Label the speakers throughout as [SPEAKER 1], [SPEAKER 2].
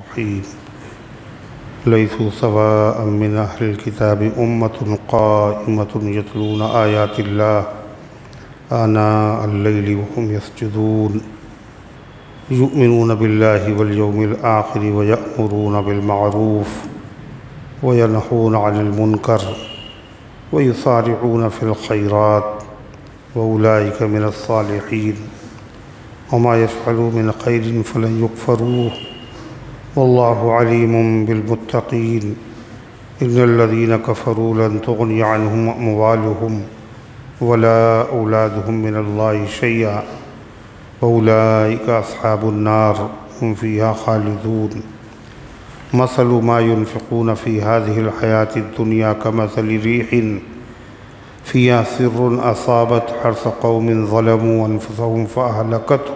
[SPEAKER 1] الرحيم ليسوا سواء من أهل الكتاب أمة قائمة يتلون آيات الله آناء الليل وهم يسجدون يؤمنون بالله واليوم الآخر ويأمرون بالمعروف وينهون عن المنكر ويسارعون في الخيرات وأولئك من الصالحين وما يفعلوا من خير فلن يكفروه والله عليم بالمتقين إن الذين كفروا لن تغني عنهم أموالهم ولا أولادهم من الله شيئا وأولئك أصحاب النار هم فيها خالدون مثل ما ينفقون في هذه الحياة الدنيا كمثل ريح فيها سر أصابت حرث قوم ظلموا أنفسهم فأهلكته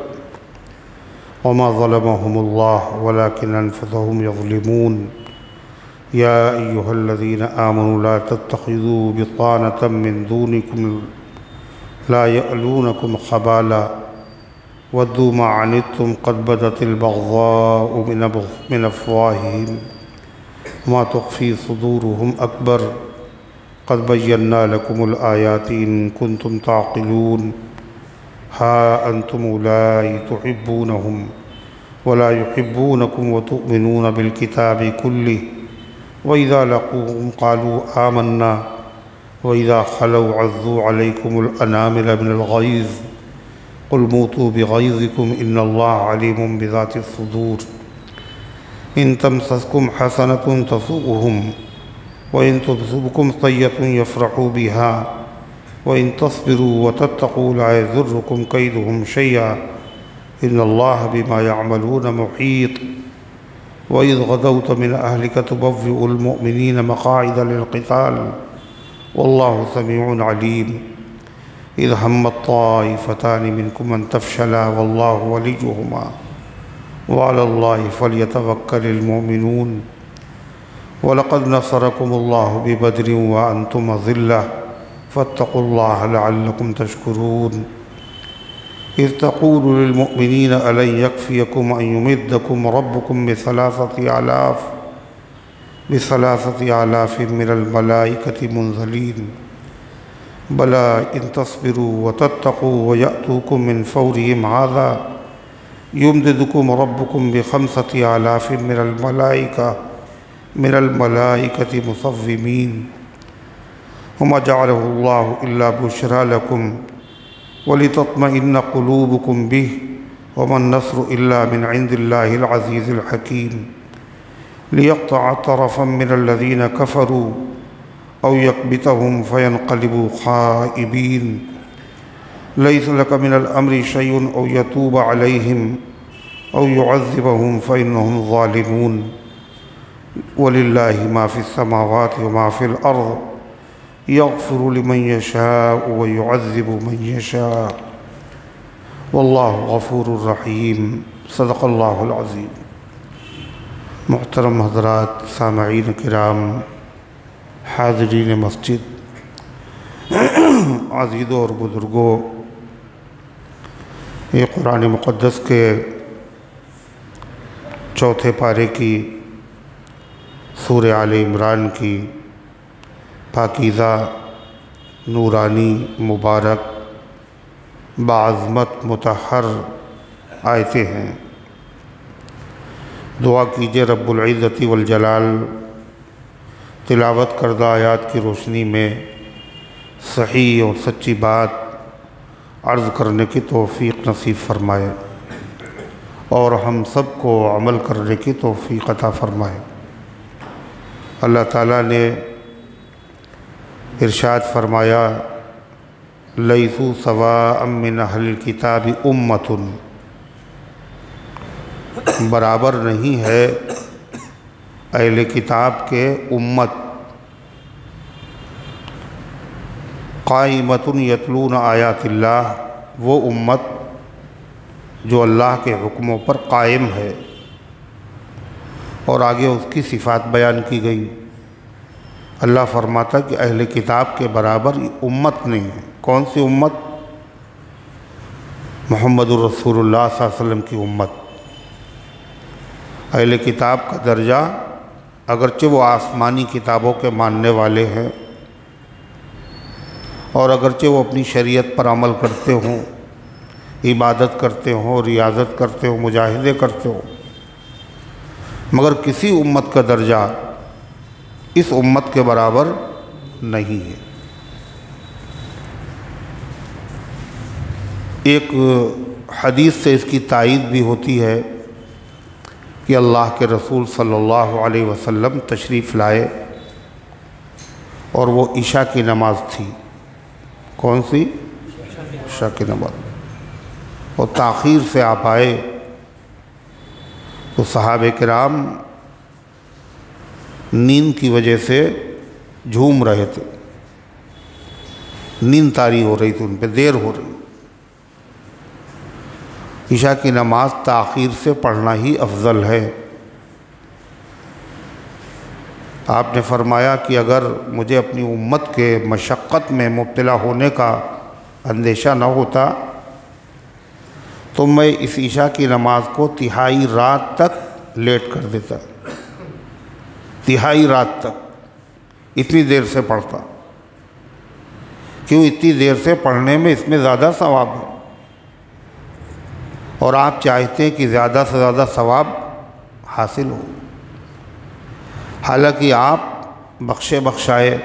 [SPEAKER 1] وما ظلمهم الله ولكن أنفسهم يظلمون يا أيها الذين آمنوا لا تتخذوا بطانة من دونكم لا يألونكم خبالا ودوا ما عنتم قد بدت البغضاء من أفواههم ما تخفي صدورهم أكبر قد بينا لكم الآيات إن كنتم تعقلون ها أنتم أولئك تحبونهم ولا يحبونكم وتؤمنون بالكتاب كله وإذا لقوكم قالوا آمنا وإذا خلوا عضوا عليكم الأنامل من الغيظ قل موتوا بغيظكم إن الله عليم بذات الصدور إن تمسسكم حسنة تسؤهم وإن تصبكم سيئة يفرحوا بها وإن تصبروا وتتقوا لا يضركم كيدهم شيئا إن الله بما يعملون محيط وإذ غدوت من أهلك تبوئ المؤمنين مقاعد للقتال والله سميع عليم إذ همت طائفتان منكم أن تفشلا والله وليهما وعلى الله فليتوكل المؤمنون ولقد نصركم الله ببدر وأنتم أذلة فاتقوا الله لعلكم تشكرون إذ تقول للمؤمنين ألن يكفيكم أن يمدكم ربكم بثلاثة آلاف من الملائكة منزلين بلى إن تصبروا وتتقوا ويأتوكم من فورهم هذا يمددكم ربكم ب5,000 من الملائكة مصومين وما جعله الله إلا بشرى لكم ولتطمئن قلوبكم به وما النصر إلا من عند الله العزيز الحكيم ليقطع طرفا من الذين كفروا أو يكبتهم فينقلبوا خائبين ليس لك من الأمر شيء أو يتوب عليهم أو يعذبهم فإنهم ظالمون ولله ما في السماوات وما في الأرض يغفر لمن يشاء ويعذب من يشاء والله غفور رحیم صدق اللہ العظیم۔ محترم حضرات، سامعین کرام، حاضرین مسجد، عزیزوں اور بزرگوں، یہ قرآن مقدس کے چوتھے پارے کی سورہ آل عمران کی پاکیزہ، نورانی، مبارک، بعظمت، مطہر آیتیں ہیں۔ دعا کیجئے رب العزت والجلال تلاوت کردہ آیات کی روشنی میں صحیح اور سچی بات عرض کرنے کی توفیق نصیب فرمائے اور ہم سب کو عمل کرنے کی توفیق عطا فرمائے۔ اللہ تعالیٰ نے ارشاد فرمایا لیسوا سواء من اہل الکتاب امۃ، برابر نہیں ہے اہل کتاب کے امت، قائمۃ یتلون آیات اللہ، وہ امت جو اللہ کے حکموں پر قائم ہے، اور آگے اس کی صفات بیان کی گئی۔ اللہ فرماتا کہ اہل کتاب کے برابر امت نہیں ہے۔ کون سی امت؟ محمد الرسول اللہ صلی اللہ علیہ وسلم کی امت۔ اہل کتاب کا درجہ اگرچہ وہ آسمانی کتابوں کے ماننے والے ہیں اور اگرچہ وہ اپنی شریعت پر عمل کرتے ہوں، عبادت کرتے ہوں، ریاضت کرتے ہوں، مجاہدے کرتے ہوں، مگر کسی امت کا درجہ اس امت کے برابر نہیں ہے۔ ایک حدیث سے اس کی تائید بھی ہوتی ہے کہ اللہ کے رسول صلی اللہ علیہ وسلم تشریف لائے اور وہ عشاء کی نماز تھی۔ کون سی؟ عشاء کی نماز۔ اور تاخیر سے آپ آئے تو صحابہ کرام نیند کی وجہ سے جھوم رہے تھے، نیند طاری ہو رہی تھی، ان پہ دیر ہو رہی۔ عشاء کی نماز تاخیر سے پڑھنا ہی افضل ہے۔ آپ نے فرمایا کہ اگر مجھے اپنی امت کے مشقت میں مبتلا ہونے کا اندیشہ نہ ہوتا تو میں اس عشاء کی نماز کو تہائی رات تک لیٹ کر دیتا، تہائی رات تک اتنی دیر سے پڑھتا۔ کیوں؟ اتنی دیر سے پڑھنے میں اس میں زیادہ ثواب ہے، اور آپ چاہتے ہیں کہ زیادہ سے زیادہ ثواب حاصل ہو۔ حالانکہ آپ بخشے بخشائے،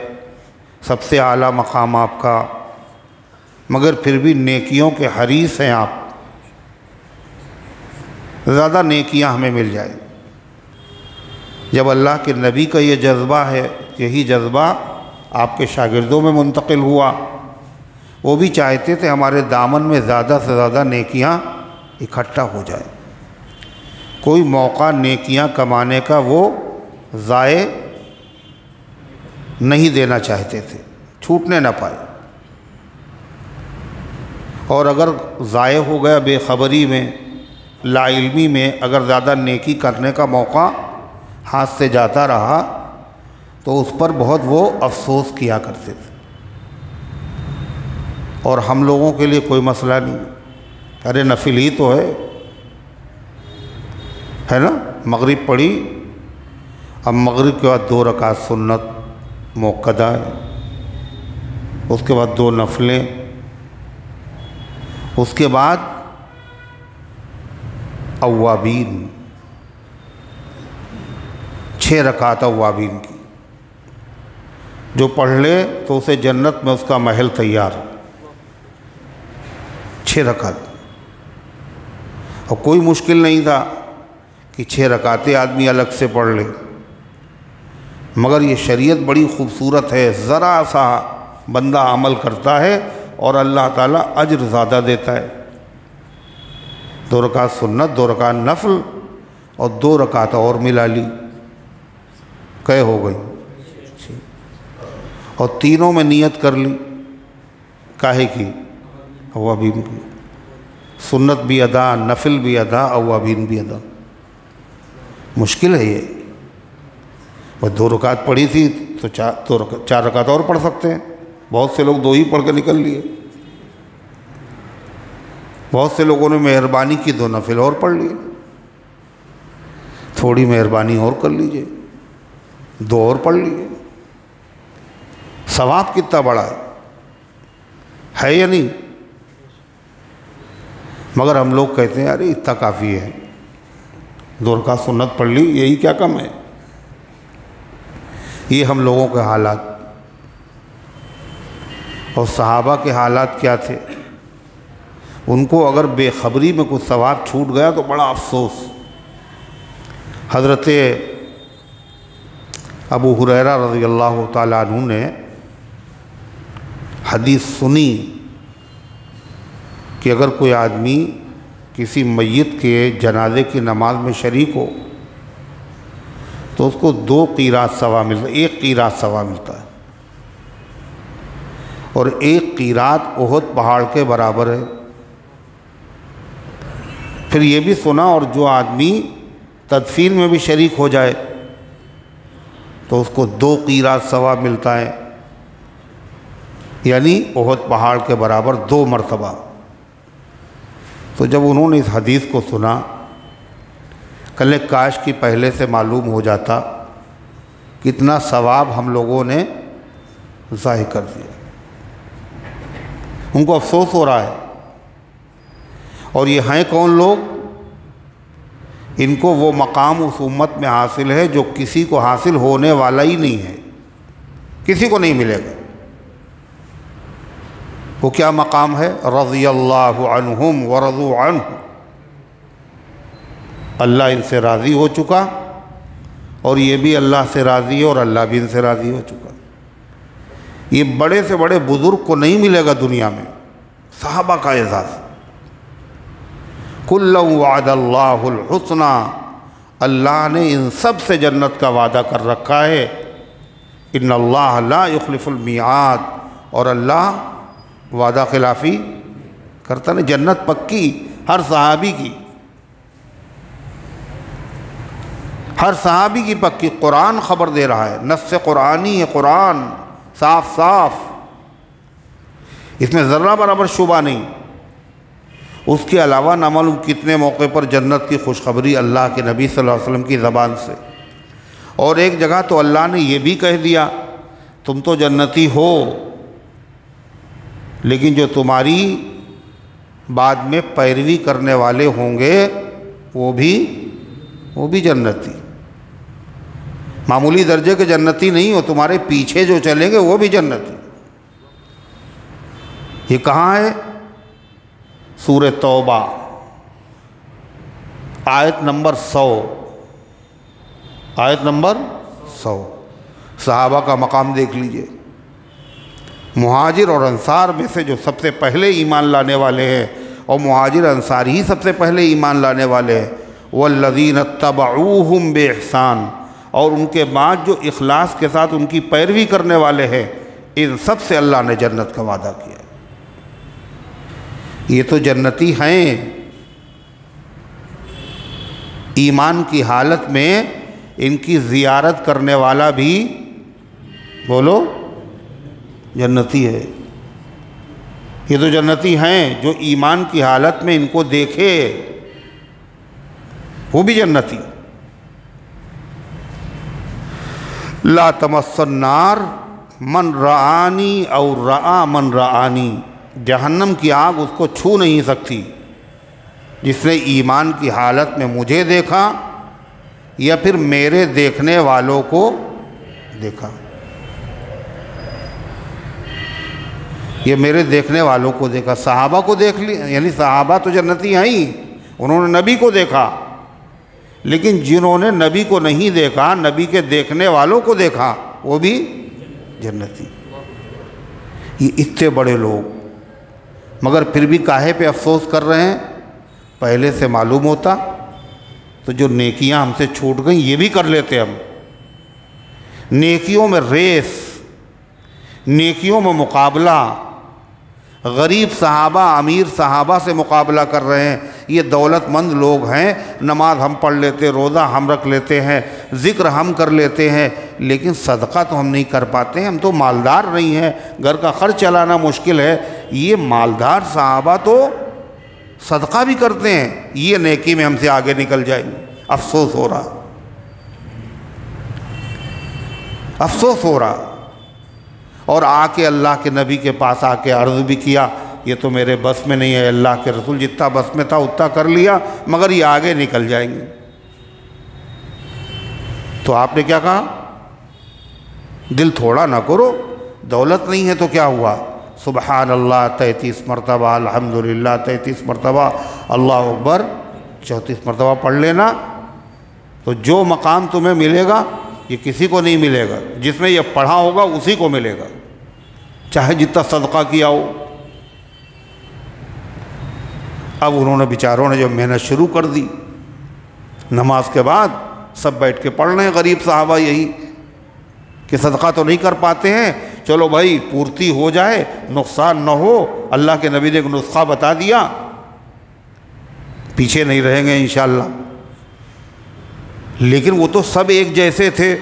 [SPEAKER 1] سب سے اعلیٰ مقام آپ کا، مگر پھر بھی نیکیوں کے حریص ہیں آپ، زیادہ نیکیاں ہمیں مل جائیں۔ جب اللہ کے نبی کا یہ جذبہ ہے، یہی جذبہ آپ کے شاگردوں میں منتقل ہوا، وہ بھی چاہتے تھے ہمارے دامن میں زیادہ سے زیادہ نیکیاں اکٹھا ہو جائیں، کوئی موقع نیکیاں کمانے کا وہ ضائع نہیں دینا چاہتے تھے، چھوٹنے نہ پائے۔ اور اگر ضائع ہو گیا بے خبری میں، لا علمی میں، اگر زیادہ نیکی کرنے کا موقع ہاتھ سے جاتا رہا تو اس پر بہت وہ افسوس کیا کرتے تھے۔ اور ہم لوگوں کے لیے کوئی مسئلہ نہیں، ارے نفل ہی تو ہے نا، مغرب پڑھی، اب مغرب کے بعد 2 رکعت سنت موقدہ ہے، اس کے بعد 2 نفلیں، اس کے بعد اوابین، 6 رکعت اوابین کی، جو پڑھ لے تو اسے جنت میں اس کا محل تیار ہے۔ 6 رکعت، اور کوئی مشکل نہیں تھا کہ 6 رکعتیں آدمی الگ سے پڑھ لے، مگر یہ شریعت بڑی خوبصورت ہے، ذرا سا بندہ عمل کرتا ہے اور اللہ تعالیٰ اجر زیادہ دیتا ہے۔ 2 رکعت سنت، 2 رکعت نفل، اور 2 رکعت اور ملا لی، کئے ہو گئی؟ اور تینوں میں نیت کر لی، کاہے کی؟ اوابین کی، سنت بھی ادا، نفل بھی ادا، اوابین بھی ادا۔ مشکل ہے یہ، بس 2 رکعت پڑھی تھی تو 4 رکعت اور پڑھ سکتے ہیں، بہت سے لوگ 2 ہی پڑھ کے نکل لیے، بہت سے لوگوں نے مہربانی کی 2 نفل اور پڑھ لیے، تھوڑی مہربانی اور کر لیجئے، 2 اور پڑھ لیجئے۔ ثواب کتنا بڑا ہے یا نہیں؟ مگر ہم لوگ کہتے ہیں ارے اتنا کافی ہے، 2 رکعت سنت پڑھ لی، یہی کیا کم ہے؟ یہ ہم لوگوں کے حالات، اور صحابہ کے حالات کیا تھے؟ ان کو اگر بے خبری میں کچھ ثواب چھوٹ گیا تو بڑا افسوس۔ حضرت ابو ہریرہ رضی اللہ تعالیٰ عنہ نے حدیث سنی کہ اگر کوئی آدمی کسی میت کے جنازے کی نماز میں شریک ہو تو اس کو 2 قیراط ثواب ملتا ہے، 1 قیراط ثواب ملتا ہے، اور 1 قیراط احد پہاڑ کے برابر ہے۔ پھر یہ بھی سنا، اور جو آدمی تدفین میں بھی شریک ہو جائے تو اس کو 2 قیراط ثواب ملتا ہے، یعنی احد پہاڑ کے برابر 2 مرتبہ۔ تو جب انہوں نے اس حدیث کو سنا، کل کاش کی پہلے سے معلوم ہو جاتا، کتنا ثواب ہم لوگوں نے ضائع کر دیا۔ ان کو افسوس ہو رہا ہے۔ اور یہ ہیں کون لوگ؟ ان کو وہ مقام اس امت میں حاصل ہے جو کسی کو حاصل ہونے والا ہی نہیں ہے، کسی کو نہیں ملے گا۔ وہ کیا مقام ہے؟ رضی اللہ عنہم ورضوا عنہ، اللہ ان سے راضی ہو چکا اور یہ بھی اللہ سے راضی ہے اور اللہ بھی ان سے راضی ہو چکا۔ یہ بڑے سے بڑے بزرگ کو نہیں ملے گا دنیا میں، صحابہ کا اعزاز۔ کُلًّا وعد اللہ الحسنى، اللہ نے ان سب سے جنت کا وعدہ کر رکھا ہے۔ ان اللہ لا یخلف المیعاد، اور اللہ وعدہ خلافی کرتا نہیں۔ جنت پکی ہر صحابی کی، ہر صحابی کی پکی۔ قرآن خبر دے رہا ہے، نص قرآنی ہے، قرآن صاف صاف، اس میں ذرہ برابر شبہ نہیں۔ اس کے علاوہ نہ معلوم کتنے موقع پر جنت کی خوشخبری اللہ کے نبی صلی اللہ علیہ وسلم کی زبان سے۔ اور ایک جگہ تو اللہ نے یہ بھی کہہ دیا تم تو جنتی ہو، لیکن جو تمہاری بعد میں پیروی کرنے والے ہوں گے وہ بھی جنتی، معمولی درجے کے جنتی نہیں ہو، تمہارے پیچھے جو چلیں گے وہ بھی جنتی۔ یہ کہاں ہے؟ سورہ توبہ آیت نمبر 100، آیت نمبر 100۔ صحابہ کا مقام دیکھ لیجئے، مہاجر اور انصار میں سے جو سب سے پہلے ایمان لانے والے ہیں، اور مہاجر انصار ہی سب سے پہلے ایمان لانے والے ہیں، والذین اتبعوہم بإحسان، اور ان کے بعد جو اخلاص کے ساتھ ان کی پیروی کرنے والے ہیں، ان سب سے اللہ نے جنت کا وعدہ کیا۔ یہ تو جنتی ہیں۔ ایمان کی حالت میں ان کی زیارت کرنے والا بھی بولو جنتی ہے۔ یہ تو جنتی ہیں جو ایمان کی حالت میں ان کو دیکھے وہ بھی جنتی۔ لا تمس النار من رآنی او رآ من رآنی، جہنم کی آگ اس کو چھو نہیں سکتی جس نے ایمان کی حالت میں مجھے دیکھا یا پھر میرے دیکھنے والوں کو دیکھا۔ یہ میرے دیکھنے والوں کو دیکھا، صحابہ کو دیکھ لی، یعنی صحابہ تو جنتی ہیں ہی، انہوں نے نبی کو دیکھا، لیکن جنہوں نے نبی کو نہیں دیکھا، نبی کے دیکھنے والوں کو دیکھا، وہ بھی جنتی۔ یہ اتنے بڑے لوگ، مگر پھر بھی کاہے پہ افسوس کر رہے ہیں؟ پہلے سے معلوم ہوتا تو جو نیکیاں ہم سے چھوٹ گئیں یہ بھی کر لیتے ہم۔ نیکیوں میں ریس، نیکیوں میں مقابلہ، غریب صحابہ امیر صحابہ سے مقابلہ کر رہے ہیں۔ یہ دولت مند لوگ ہیں، نماز ہم پڑھ لیتے، روزہ ہم رکھ لیتے ہیں، ذکر ہم کر لیتے ہیں، لیکن صدقہ تو ہم نہیں کر پاتے ہیں، ہم تو مالدار نہیں ہیں، گھر کا خرچ چلانا مشکل ہے۔ یہ مالدار صحابہ تو صدقہ بھی کرتے ہیں، یہ نیکی میں ہم سے آگے نکل جائیں گے۔ افسوس ہو رہا، افسوس ہو رہا۔ اور آ کے اللہ کے نبی کے پاس آ کے عرض بھی کیا، یہ تو میرے بس میں نہیں ہے، اللہ کے رسول جتنا بس میں تھا اتنا کر لیا، مگر یہ آگے نکل جائیں گے۔ تو آپ نے کیا کہا؟ دل تھوڑا نہ کرو، دولت نہیں ہے تو کیا ہوا؟ سبحان اللہ 33 مرتبہ، الحمدللہ 33 مرتبہ، اللہ اکبر 34 مرتبہ پڑھ لینا، تو جو مقام تمہیں ملے گا یہ کسی کو نہیں ملے گا، جس نے یہ پڑھا ہوگا اسی کو ملے گا، چاہے جتنا صدقہ کیا ہو۔ اب انہوں نے بیچاروں نے جب محنت شروع کر دی، نماز کے بعد سب بیٹھ کے پڑھ رہے ہیں، غریب صحابہ یہی کہ صدقہ تو نہیں کر پاتے ہیں، چلو بھائی پورتی ہو جائے، نقصان نہ ہو۔ اللہ کے نبی نے ایک نسخہ بتا دیا، پیچھے نہیں رہیں گے انشاءاللہ۔ لیکن وہ تو سب ایک جیسے تھے،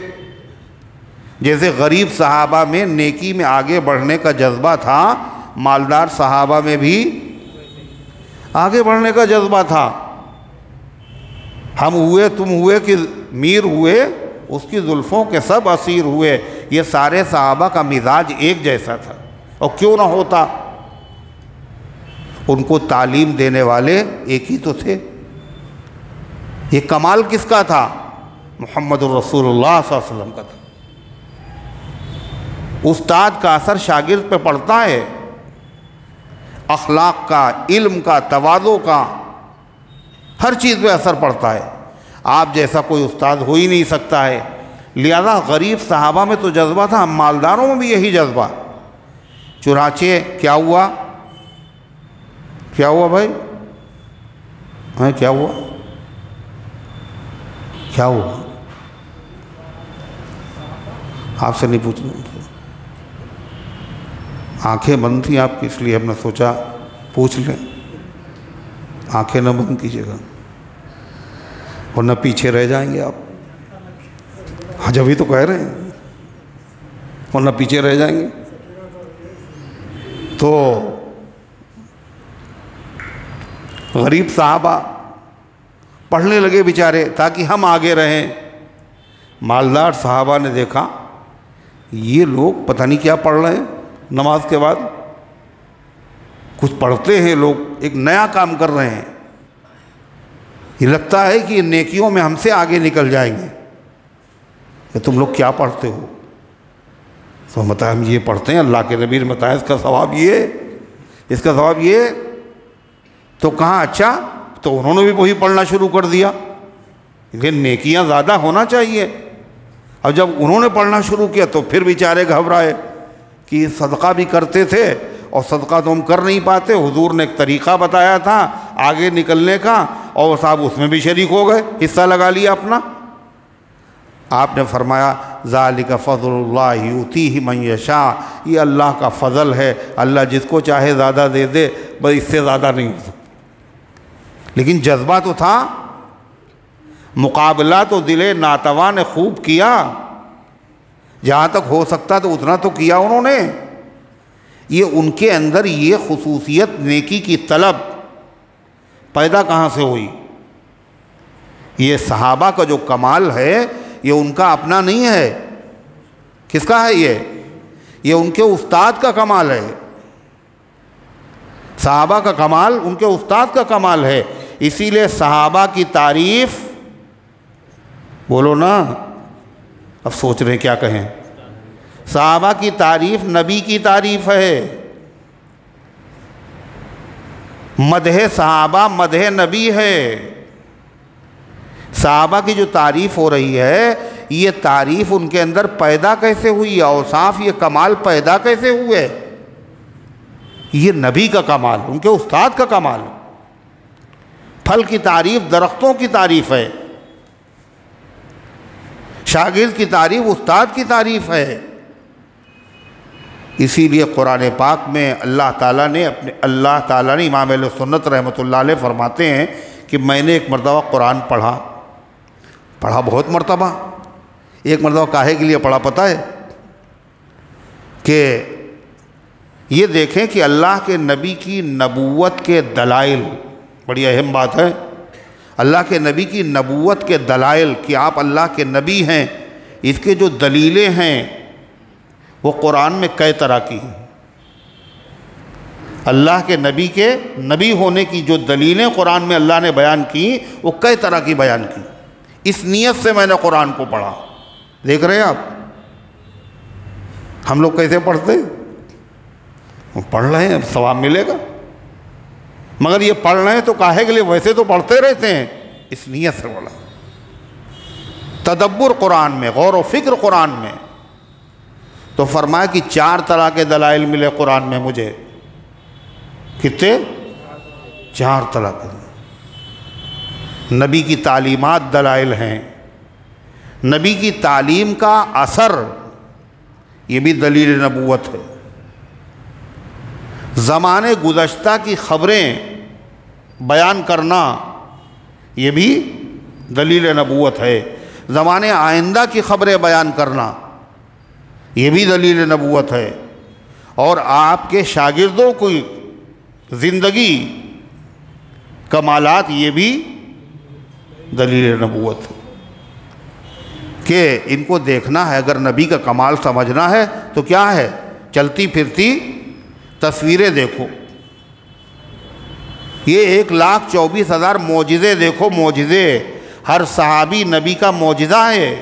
[SPEAKER 1] جیسے غریب صحابہ میں نیکی میں آگے بڑھنے کا جذبہ تھا، مالدار صحابہ میں بھی آگے بڑھنے کا جذبہ تھا۔ ہم ہوئے تم ہوئے کہ میر ہوئے، اس کی زلفوں کے سب اسیر ہوئے۔ یہ سارے صحابہ کا مزاج ایک جیسا تھا، اور کیوں نہ ہوتا، ان کو تعلیم دینے والے ایک ہی تو تھے۔ یہ کمال کس کا تھا؟ محمد الرسول اللہ صلی اللہ علیہ وسلم کا تھا۔ استاد کا اثر شاگرد پہ پڑتا ہے، اخلاق کا، علم کا، تواضع کا، ہر چیز پہ اثر پڑتا ہے۔ آپ جیسا کوئی استاد ہو ہی نہیں سکتا ہے۔ لہذا غریب صحابہ میں تو جذبہ تھا، ہم مالداروں میں بھی یہی جذبہ۔ چنانچہ کیا ہوا؟ کیا ہوا بھائی؟ ہاں کیا ہوا؟ کیا ہوا؟ آپ سے نہیں پوچھنا، آنکھیں بند تھیں آپ کی، اس لیے ہم نے سوچا پوچھ لیں۔ آنکھیں نہ بند کیجیے گا ورنہ پیچھے رہ جائیں گے آپ۔ ہاں جبھی تو کہہ رہے ہیں، ورنہ پیچھے رہ جائیں گے۔ تو غریب صحابہ پڑھنے لگے بیچارے تاکہ ہم آگے رہیں۔ مالدار صحابہ نے دیکھا یہ لوگ پتہ نہیں کیا پڑھ رہے ہیں، نماز کے بعد کچھ پڑھتے ہیں لوگ، ایک نیا کام کر رہے ہیں، یہ لگتا ہے کہ یہ نیکیوں میں ہم سے آگے نکل جائیں گے۔ کہ تم لوگ کیا پڑھتے ہو؟ تو ہم بتایا ہم یہ پڑھتے ہیں، اللہ کے نبی نے بتایا اس کا ثواب یہ، اس کا ثواب یہ۔ تو کہاں اچھا، تو انہوں نے بھی وہی پڑھنا شروع کر دیا، لیکن نیکیاں زیادہ ہونا چاہیے۔ اور جب انہوں نے پڑھنا شروع کیا تو پھر بیچارے گھبرائے کہ صدقہ بھی کرتے تھے اور صدقہ تو ہم کر نہیں پاتے، حضور نے ایک طریقہ بتایا تھا آگے نکلنے کا، اور صاحب اس میں بھی شریک ہو گئے، حصہ لگا لیا اپنا۔ آپ نے فرمایا ذالک فضل اللہ یؤتیہ من یشاء، یہ اللہ کا فضل ہے، اللہ جس کو چاہے زیادہ دے دے، بس اس سے زیادہ نہیں ہو سکتا۔ لیکن جذبہ تو تھا، مقابلہ تو دل ناتواں نے خوب کیا، جہاں تک ہو سکتا تو اتنا تو کیا انہوں نے۔ یہ ان کے اندر یہ خصوصیت نیکی کی طلب پیدا کہاں سے ہوئی؟ یہ صحابہ کا جو کمال ہے یہ ان کا اپنا نہیں ہے، کس کا ہے؟ یہ ان کے استاد کا کمال ہے۔ صحابہ کا کمال ان کے استاد کا کمال ہے۔ اسی لیے صحابہ کی تعریف، بولو نا، اب سوچ رہے کیا کہیں، صحابہ کی تعریف نبی کی تعریف ہے۔ مدح صحابہ مدح نبی ہے۔ صحابہ کی جو تعریف ہو رہی ہے، یہ تعریف ان کے اندر پیدا کیسے ہوئی، اوصاف یہ کمال پیدا کیسے ہوئے؟ یہ نبی کا کمال، ان کے استاد کا کمال۔ پھل کی تعریف درختوں کی تعریف ہے، شاگرد کی تعریف استاد کی تعریف ہے۔ اسی لیے قرآن پاک میں اللہ تعالیٰ نے امام اہل سنت رحمۃ اللہ علیہ فرماتے ہیں کہ میں نے ایک مرتبہ قرآن پڑھا بہت مرتبہ۔ ایک مرتبہ کاہے کے لیے پڑھا پتہ ہے؟ کہ یہ دیکھیں کہ اللہ کے نبی کی نبوت کے دلائل، بڑی اہم بات ہے، اللہ کے نبی کی نبوت کے دلائل کہ آپ اللہ کے نبی ہیں، اس کے جو دلیلیں ہیں وہ قرآن میں کئی طرح کی ہیں۔ اللہ کے نبی ہونے کی جو دلیلیں قرآن میں اللہ نے بیان کی وہ کئی طرح کی بیان کی۔ اس نیت سے میں نے قرآن کو پڑھا۔ دیکھ رہے ہیں آپ ہم لوگ کیسے پڑھتے ہیں؟ پڑھ رہے ہیں، ثواب ملے گا، مگر یہ پڑھ رہے ہیں تو کاہے کے لیے؟ ویسے تو پڑھتے رہتے ہیں، اس نیت سے پڑھا۔ تدبر قرآن میں، غور و فکر قرآن میں، تو فرمایا کہ 4 طرح کے دلائل ملے قرآن میں مجھے۔ کتنے؟ 4 طرح کے۔ نبی کی تعلیمات دلائل ہیں، نبی کی تعلیم کا اثر یہ بھی دلیل نبوت ہے، زمانے گزشتہ کی خبریں بیان کرنا یہ بھی دلیل نبوت ہے، زمانے آئندہ کی خبریں بیان کرنا یہ بھی دلیل نبوت ہے، اور آپ کے شاگردوں کی زندگی کمالات یہ بھی دلیل نبوت کہ ان کو دیکھنا ہے، اگر نبی کا کمال سمجھنا ہے تو کیا ہے؟ چلتی پھرتی تصویریں دیکھو، یہ 1,24,000 معجزے دیکھو، معجزے، ہر صحابی نبی کا معجزہ ہے،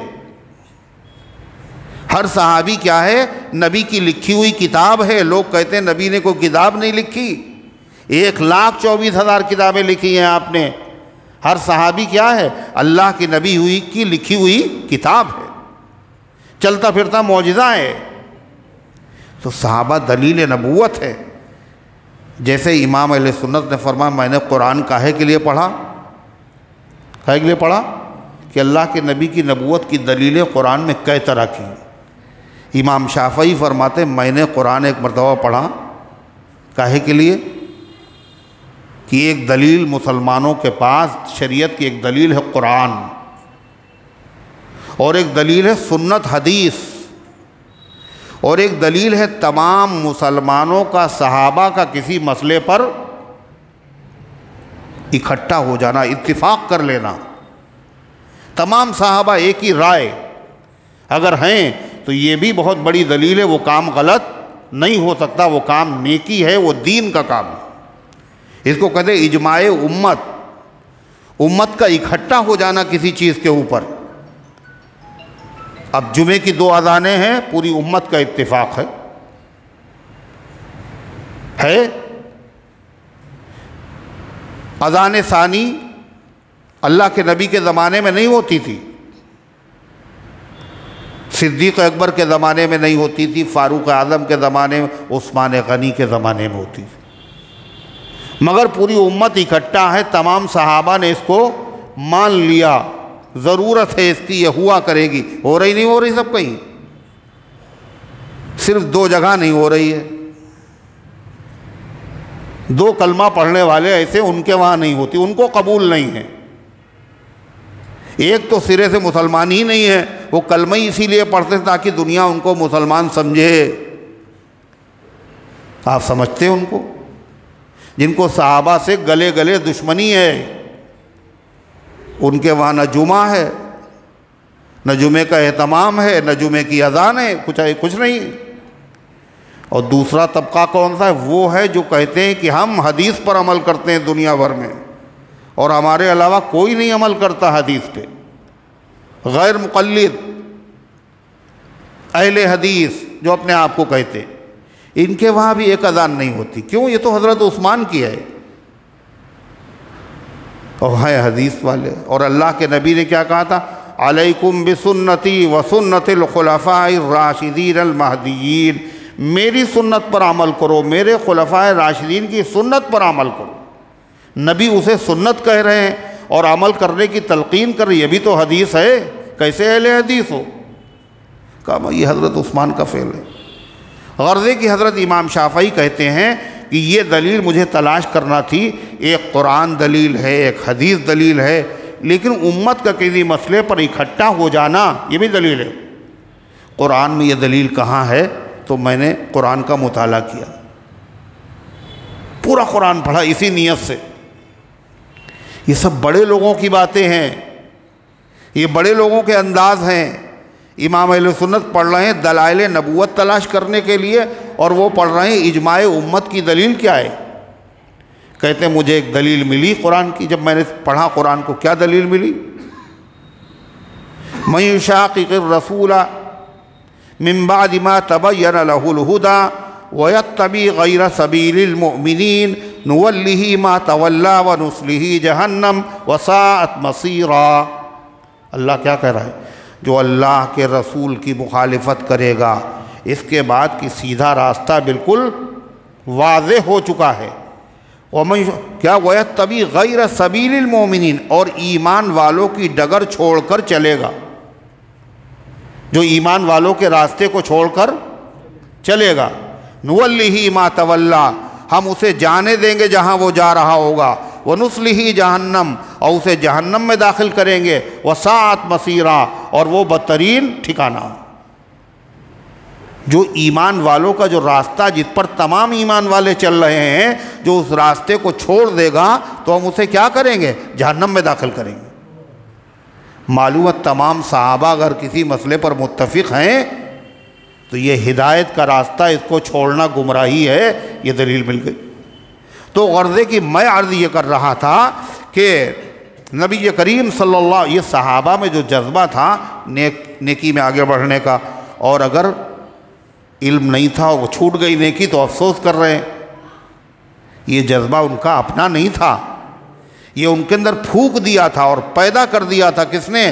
[SPEAKER 1] ہر صحابی کیا ہے؟ نبی کی لکھی ہوئی کتاب ہے۔ لوگ کہتے ہیں نبی نے کوئی کتاب نہیں لکھی، 1,24,000 کتابیں لکھی ہیں آپ نے۔ ہر صحابی کیا ہے؟ اللہ کی نبی کی لکھی ہوئی کتاب ہے، چلتا پھرتا معجزہ ہے۔ تو صحابہ دلیل نبوت ہے۔ جیسے امام اہل سنت نے فرمایا میں نے قرآن کاہے کے لیے پڑھا؟ کاہے کے لیے پڑھا؟ کہ اللہ کے نبی کی نبوت کی دلیلیں قرآن میں کئی طرح کی ہیں۔ امام شافعی فرماتے میں نے قرآن ایک مرتبہ پڑھا، کاہے کے لیے؟ کہ ایک دلیل مسلمانوں کے پاس شریعت کی ایک دلیل ہے قرآن، اور ایک دلیل ہے سنت حدیث، اور ایک دلیل ہے تمام مسلمانوں کا صحابہ کا کسی مسئلے پر اکٹھا ہو جانا، اتفاق کر لینا۔ تمام صحابہ ایک ہی رائے اگر ہیں تو یہ بھی بہت بڑی دلیل ہے، وہ کام غلط نہیں ہو سکتا، وہ کام نیکی ہے، وہ دین کا کام ہے۔ اس کو کہتے ہیں اجماع امت، امت کا اکٹھا ہو جانا کسی چیز کے اوپر۔ اب جمعے کی 2 اذانیں ہیں، پوری امت کا اتفاق ہے۔ اذان ثانی اللہ کے نبی کے زمانے میں نہیں ہوتی تھی، صدیق اکبر کے زمانے میں نہیں ہوتی تھی، فاروق اعظم کے زمانے میں، عثمان غنی کے زمانے میں ہوتی تھی، مگر پوری امت اکٹھا ہے، تمام صحابہ نے اس کو مان لیا، ضرورت ہے اس کی، یہ ہوا کرے گی۔ ہو رہی نہیں ہو رہی سب کہیں؟ صرف 2 جگہ نہیں ہو رہی ہے، 2 کلمہ پڑھنے والے ایسے ان کے وہاں نہیں ہوتی، ان کو قبول نہیں ہے۔ ایک تو سرے سے مسلمان ہی نہیں ہے، وہ کلمہ ہی اسی لیے پڑھتے تاکہ دنیا ان کو مسلمان سمجھے۔ آپ سمجھتے ہیں ان کو، جن کو صحابہ سے گلے گلے دشمنی ہے، ان کے وہاں نہ جمعہ ہے، نہ جمعے کا اہتمام ہے، نہ جمعے کی اذان ہے، کچھ نہیں۔ اور دوسرا طبقہ کون سا ہے؟ وہ ہے جو کہتے ہیں کہ ہم حدیث پر عمل کرتے ہیں دنیا بھر میں، اور ہمارے علاوہ کوئی نہیں عمل کرتا حدیث پہ، غیر مقلد اہل حدیث جو اپنے آپ کو کہتے ہیں، ان کے وہاں بھی ایک اذان نہیں ہوتی۔ کیوں؟ یہ تو حضرت عثمان کی ہے، اور ہے حدیث والے۔ اور اللہ کے نبی نے کیا کہا تھا؟ علیکم بسنتی وسنت الخلفاء الراشدین المہدیین، میری سنت پر عمل کرو، میرے خلفاء راشدین کی سنت پر عمل کرو۔ نبی اسے سنت کہہ رہے ہیں اور عمل کرنے کی تلقین کر رہے ہیں، یہ بھی تو حدیث ہے، کیسے اہل حدیث ہو؟ کہا یہ حضرت عثمان کا فعل ہے۔ غرضے کی حضرت امام شافعی کہتے ہیں کہ یہ دلیل مجھے تلاش کرنا تھی، ایک قرآن دلیل ہے، ایک حدیث دلیل ہے، لیکن امت کا کسی مسئلے پر اکٹھا ہو جانا یہ بھی دلیل ہے۔ قرآن میں یہ دلیل کہاں ہے؟ تو میں نے قرآن کا مطالعہ کیا، پورا قرآن پڑھا اسی نیت سے۔ یہ سب بڑے لوگوں کی باتیں ہیں، یہ بڑے لوگوں کے انداز ہیں۔ امام اہل سنت پڑھ رہے ہیں دلائل نبوت تلاش کرنے کے لیے، اور وہ پڑھ رہے ہیں اجماع امت کی دلیل کیا ہے۔ کہتے ہیں مجھے ایک دلیل ملی قرآن کی، جب میں نے پڑھا قرآن کو، کیا دلیل ملی؟ مَن یُشَاقِقِ الرَّسُولَ مِن بَعْدِ مَا تَبَيَّنَ لَهُ الْهُدَىٰ وَيَتَّبِعْ غَيْرَ سَبِيلِ الْمُؤْمِنِينَ نُوَلِّهِ مَا تَوَلَّىٰ وَنُصْلِهِ جَهَنَّمَ وَسَاءَتْ مَصِيرًا۔ اللہ کیا کہہ رہا ہے؟ جو اللہ کے رسول کی مخالفت کرے گا، اس کے بعد کی سیدھا راستہ بالکل واضح ہو چکا ہے۔ کیا وَيَتَّبِعْ غَيْرَ سَبِيلِ الْمُؤْمِنِينَ، اور ایمان والوں کی ڈگر چھوڑ کر چلے گا، جو ایمان والوں کے راستے کو چھوڑ کر چلے گا، نُوَلِّهِ مَا تَوَلَّىٰ، ہم اسے جانے دیں گے جہاں وہ جا رہا ہوگا، وَنُصْلِهِ جہنم، اور اسے جہنم میں داخل کریں گے، وَسَاءَتْ مَصِيرًا، اور وہ بدترین ٹھکانہ۔ جو ایمان والوں کا جو راستہ جس پر تمام ایمان والے چل رہے ہیں، جو اس راستے کو چھوڑ دے گا تو ہم اسے کیا کریں گے؟ جہنم میں داخل کریں گے۔ معلوم ہے تمام صحابہ اگر کسی مسئلے پر متفق ہیں تو یہ ہدایت کا راستہ، اس کو چھوڑنا گمراہی ہے، یہ دلیل مل گئی۔ تو غرضے کہ میں عرض یہ کر رہا تھا کہ نبی کریم صلی اللہ، یہ صحابہ میں جو جذبہ تھا نیکی میں آگے بڑھنے کا، اور اگر علم نہیں تھا وہ چھوٹ گئی نیکی تو افسوس کر رہے ہیں، یہ جذبہ ان کا اپنا نہیں تھا، یہ ان کے اندر پھونک دیا تھا اور پیدا کر دیا تھا کس نے؟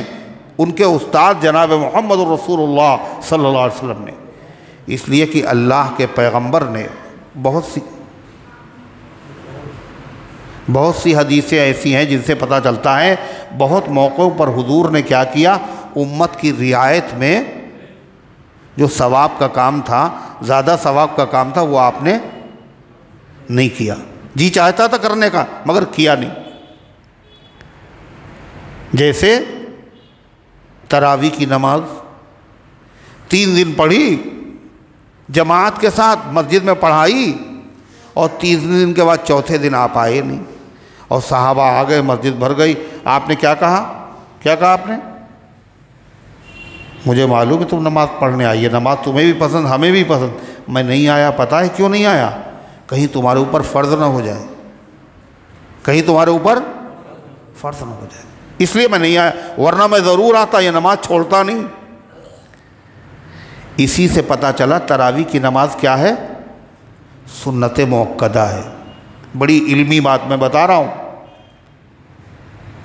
[SPEAKER 1] ان کے استاد جناب محمد رسول اللہ صلی اللہ علیہ وسلم نے۔ اس لیے کہ اللہ کے پیغمبر نے بہت سی حدیثیں ایسی ہیں جن سے پتہ چلتا ہے بہت موقعوں پر حضور نے کیا کیا، امت کی رعایت میں جو ثواب کا کام تھا، زیادہ ثواب کا کام تھا، وہ آپ نے نہیں کیا۔ جی چاہتا تھا کرنے کا مگر کیا نہیں۔ جیسے تراویح کی نماز 3 دن پڑھی جماعت کے ساتھ، مسجد میں پڑھائی، اور 3 دن کے بعد چوتھے دن آپ آئے نہیں، اور صحابہ آ گئے، مسجد بھر گئی۔ آپ نے کیا کہا آپ نے؟ مجھے معلوم ہے تم نماز پڑھنے آئی ہے، نماز تمہیں بھی پسند ہمیں بھی پسند، میں نہیں آیا، پتہ ہے کیوں نہیں آیا؟ کہیں تمہارے اوپر فرض نہ ہو جائے، کہیں تمہارے اوپر فرض نہ ہو جائے، اس لیے میں نہیں آیا، ورنہ میں ضرور آتا، یہ نماز چھوڑتا نہیں۔ اسی سے پتہ چلا تراویح کی نماز کیا ہے؟ سنت موقدہ ہے۔ بڑی علمی بات میں بتا رہا ہوں،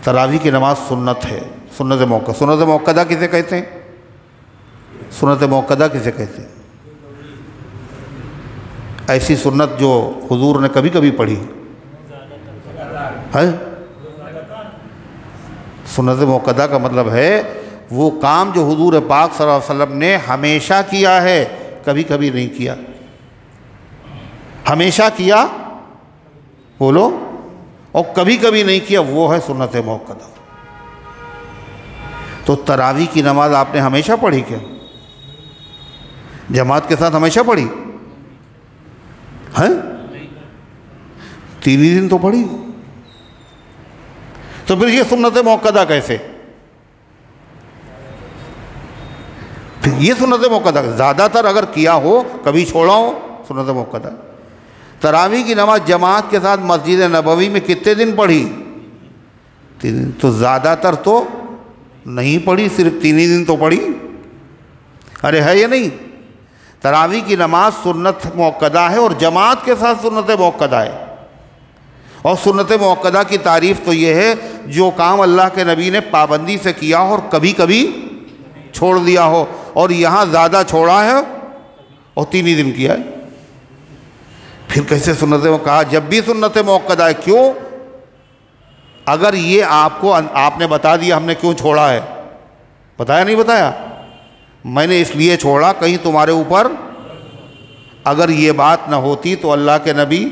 [SPEAKER 1] تراویح کی نماز سنت ہے، سنت موقدہ۔ سنت موقدہ کسے کہتے ہیں؟ سنت موقدہ کسے کہتے ہیں؟ ایسی سنت جو حضور نے کبھی کبھی پڑھی ہے۔ سنت موقدہ کا مطلب ہے وہ کام جو حضور پاک صلی اللہ علیہ وسلم نے ہمیشہ کیا ہے، کبھی کبھی نہیں کیا، ہمیشہ کیا بولو، اور کبھی کبھی نہیں کیا، وہ ہے سنت موقدہ۔ تو تراویح کی نماز آپ نے ہمیشہ پڑھی کیا؟ جماعت کے ساتھ ہمیشہ پڑھی ہے؟ 3 ہی دن تو پڑھی، تو پھر یہ سنت موقدہ کیسے؟ پھر یہ سنت موقدہ زیادہ تر اگر کیا ہو، کبھی چھوڑا ہو، سنت موقدہ۔ تراویح کی نماز جماعت کے ساتھ مسجد نبوی میں کتنے دن پڑھی؟ 3 دن، تو زیادہ تر تو نہیں پڑھی، صرف 3 ہی دن تو پڑھی۔ ارے ہے یا نہیں؟ تراویح کی نماز سنت موقدہ ہے اور جماعت کے ساتھ سنت موقدہ ہے، اور سنت موقدہ کی تعریف تو یہ ہے جو کام اللہ کے نبی نے پابندی سے کیا ہو اور کبھی کبھی چھوڑ دیا ہو، اور یہاں زیادہ چھوڑا ہے اور 3 ہی دن کیا ہے۔ پھر کیسے سنت کہا؟ جب بھی سنت موقدہ ہے، کیوں؟ اگر یہ آپ نے بتا دیا ہم نے کیوں چھوڑا ہے، بتایا نہیں بتایا؟ میں نے اس لیے چھوڑا کہیں تمہارے اوپر، اگر یہ بات نہ ہوتی تو اللہ کے نبی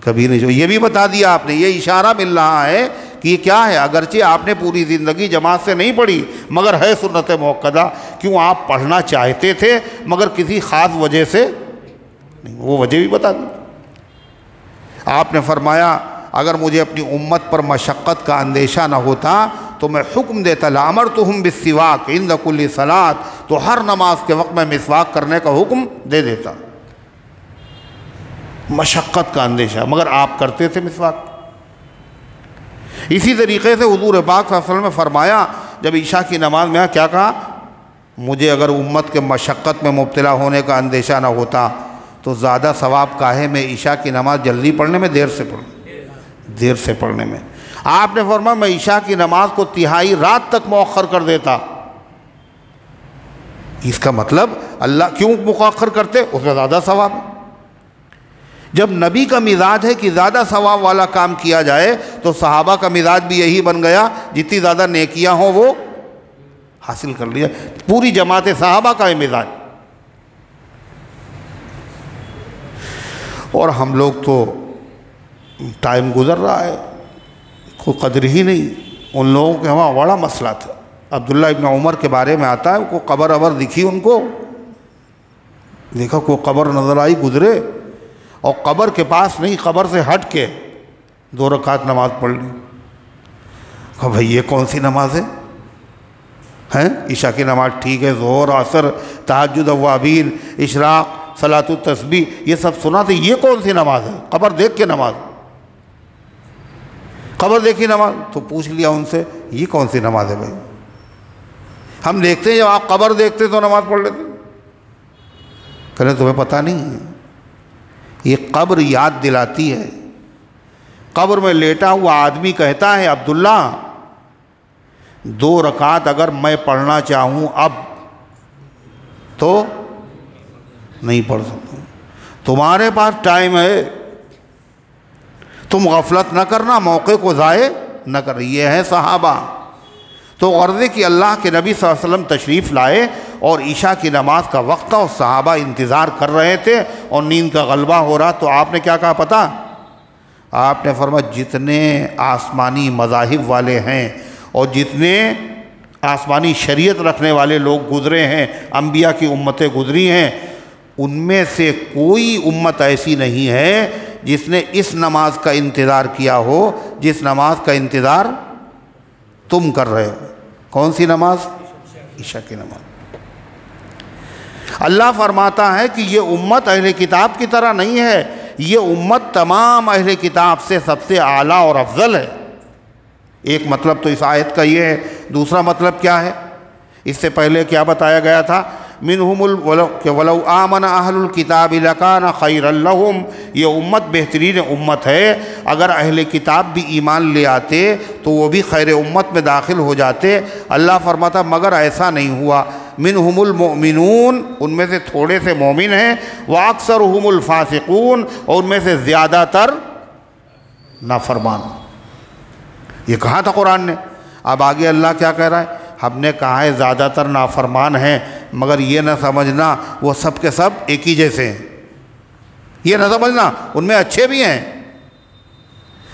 [SPEAKER 1] کبھی نہیں چھوڑا، یہ بھی بتا دیا آپ نے۔ یہ اشارہ مل رہا ہے کہ یہ کیا ہے، اگرچہ آپ نے پوری زندگی جماعت سے نہیں پڑھی مگر ہے سنت موقدہ۔ کیوں؟ آپ پڑھنا چاہتے تھے مگر کسی خاص وجہ سے نہیں، وہ وجہ بھی بتا دی۔ آپ نے فرمایا اگر مجھے اپنی امت پر مشقت کا اندیشہ نہ ہوتا تو میں حکم دیتا لامرتہم بالسواک عند کل صلاۃ، تو ہر نماز کے وقت میں مسواک کرنے کا حکم دے دیتا۔ مشقت کا اندیشہ، مگر آپ کرتے تھے مسواک۔ اسی طریقے سے حضور پاک صلی اللہ علیہ وسلم نے فرمایا جب عشاء کی نماز میں کیا کہا؟ مجھے اگر امت کے مشقت میں مبتلا ہونے کا اندیشہ نہ ہوتا تو زیادہ ثواب کا ہے میں عشاء کی نماز جلدی پڑھنے میں دیر سے پڑھنے میں۔ آپ نے فرمایا میں عشاء کی نماز کو تہائی رات تک مؤخر کر دیتا۔ اس کا مطلب اللہ کیوں مؤخر کرتے؟ اس میں زیادہ ثواب ہے۔ جب نبی کا مزاج ہے کہ زیادہ ثواب والا کام کیا جائے تو صحابہ کا مزاج بھی یہی بن گیا، جتنی زیادہ نیکیاں ہوں وہ حاصل کر لیا۔ پوری جماعت صحابہ کا یہ مزاج۔ اور ہم لوگ تو ٹائم گزر رہا ہے، کوئی قدر ہی نہیں۔ ان لوگوں کے وہاں بڑا مسئلہ تھا۔ عبداللہ ابن عمر کے بارے میں آتا ہے، کوئی قبر ابر دکھی ان کو، دیکھا کوئی قبر نظر آئی گزرے، اور قبر کے پاس نہیں، قبر سے ہٹ کے 2 رکعت نماز پڑھ لی۔ کہا بھئی یہ کون سی نماز ہے؟ ہیں عشاء کی نماز ٹھیک ہے، ظہر، عصر، تہجد، اوابین، اشراق، صلاۃ التسبیح، یہ سب سنا تو یہ کون سی نماز ہے؟ قبر دیکھ کے نماز، قبر دیکھی نماز۔ تو پوچھ لیا ان سے یہ کون سی نماز ہے بھائی؟ ہم دیکھتے ہیں جب آپ قبر دیکھتے تو نماز پڑھ لیتے، کہنے تمہیں پتہ نہیں ہے، یہ قبر یاد دلاتی ہے۔ قبر میں لیٹا ہوا آدمی کہتا ہے عبداللہ 2 رکعت اگر میں پڑھنا چاہوں اب تو نہیں پڑھ سکتا، تمہارے پاس ٹائم ہے، تم غفلت نہ کرنا، موقع کو ضائع نہ کر۔ یہ ہے صحابہ۔ تو غرض کہ اللہ کے نبی صلی اللہ علیہ وسلم تشریف لائے اور عشاء کی نماز کا وقت تھا اور صحابہ انتظار کر رہے تھے اور نیند کا غلبہ ہو رہا۔ تو آپ نے کیا کہا پتہ؟ آپ نے فرمایا جتنے آسمانی مذاہب والے ہیں اور جتنے آسمانی شریعت رکھنے والے لوگ گزرے ہیں، انبیاء کی امتیں گزری ہیں، ان میں سے کوئی امت ایسی نہیں ہے جس نے اس نماز کا انتظار کیا ہو جس نماز کا انتظار تم کر رہے ہو۔ کون سی نماز؟ عشاء کی نماز۔ اللہ فرماتا ہے کہ یہ امت اہل کتاب کی طرح نہیں ہے، یہ امت تمام اہل کتاب سے سب سے اعلیٰ اور افضل ہے۔ ایک مطلب تو اس آیت کا یہ ہے۔ دوسرا مطلب کیا ہے؟ اس سے پہلے کیا بتایا گیا تھا؟ منہم ولو آمن اہل الکتاب لکان خیرا لہم، یہ امت بہترین امت ہے، اگر اہل کتاب بھی ایمان لے آتے تو وہ بھی خیر امت میں داخل ہو جاتے۔ اللہ فرماتا مگر ایسا نہیں ہوا۔ منہم المؤمنون، ان میں سے تھوڑے سے مومن ہیں، واکثرہم الفاسقون، اور ان میں سے زیادہ تر نافرمان۔ یہ کہا تھا قرآن نے۔ اب آگے اللہ کیا کہہ رہا ہے؟ ہم نے کہا ہے زیادہ تر نافرمان ہیں، مگر یہ نہ سمجھنا وہ سب کے سب ایک ہی جیسے ہیں، یہ نہ سمجھنا ان میں اچھے بھی ہیں،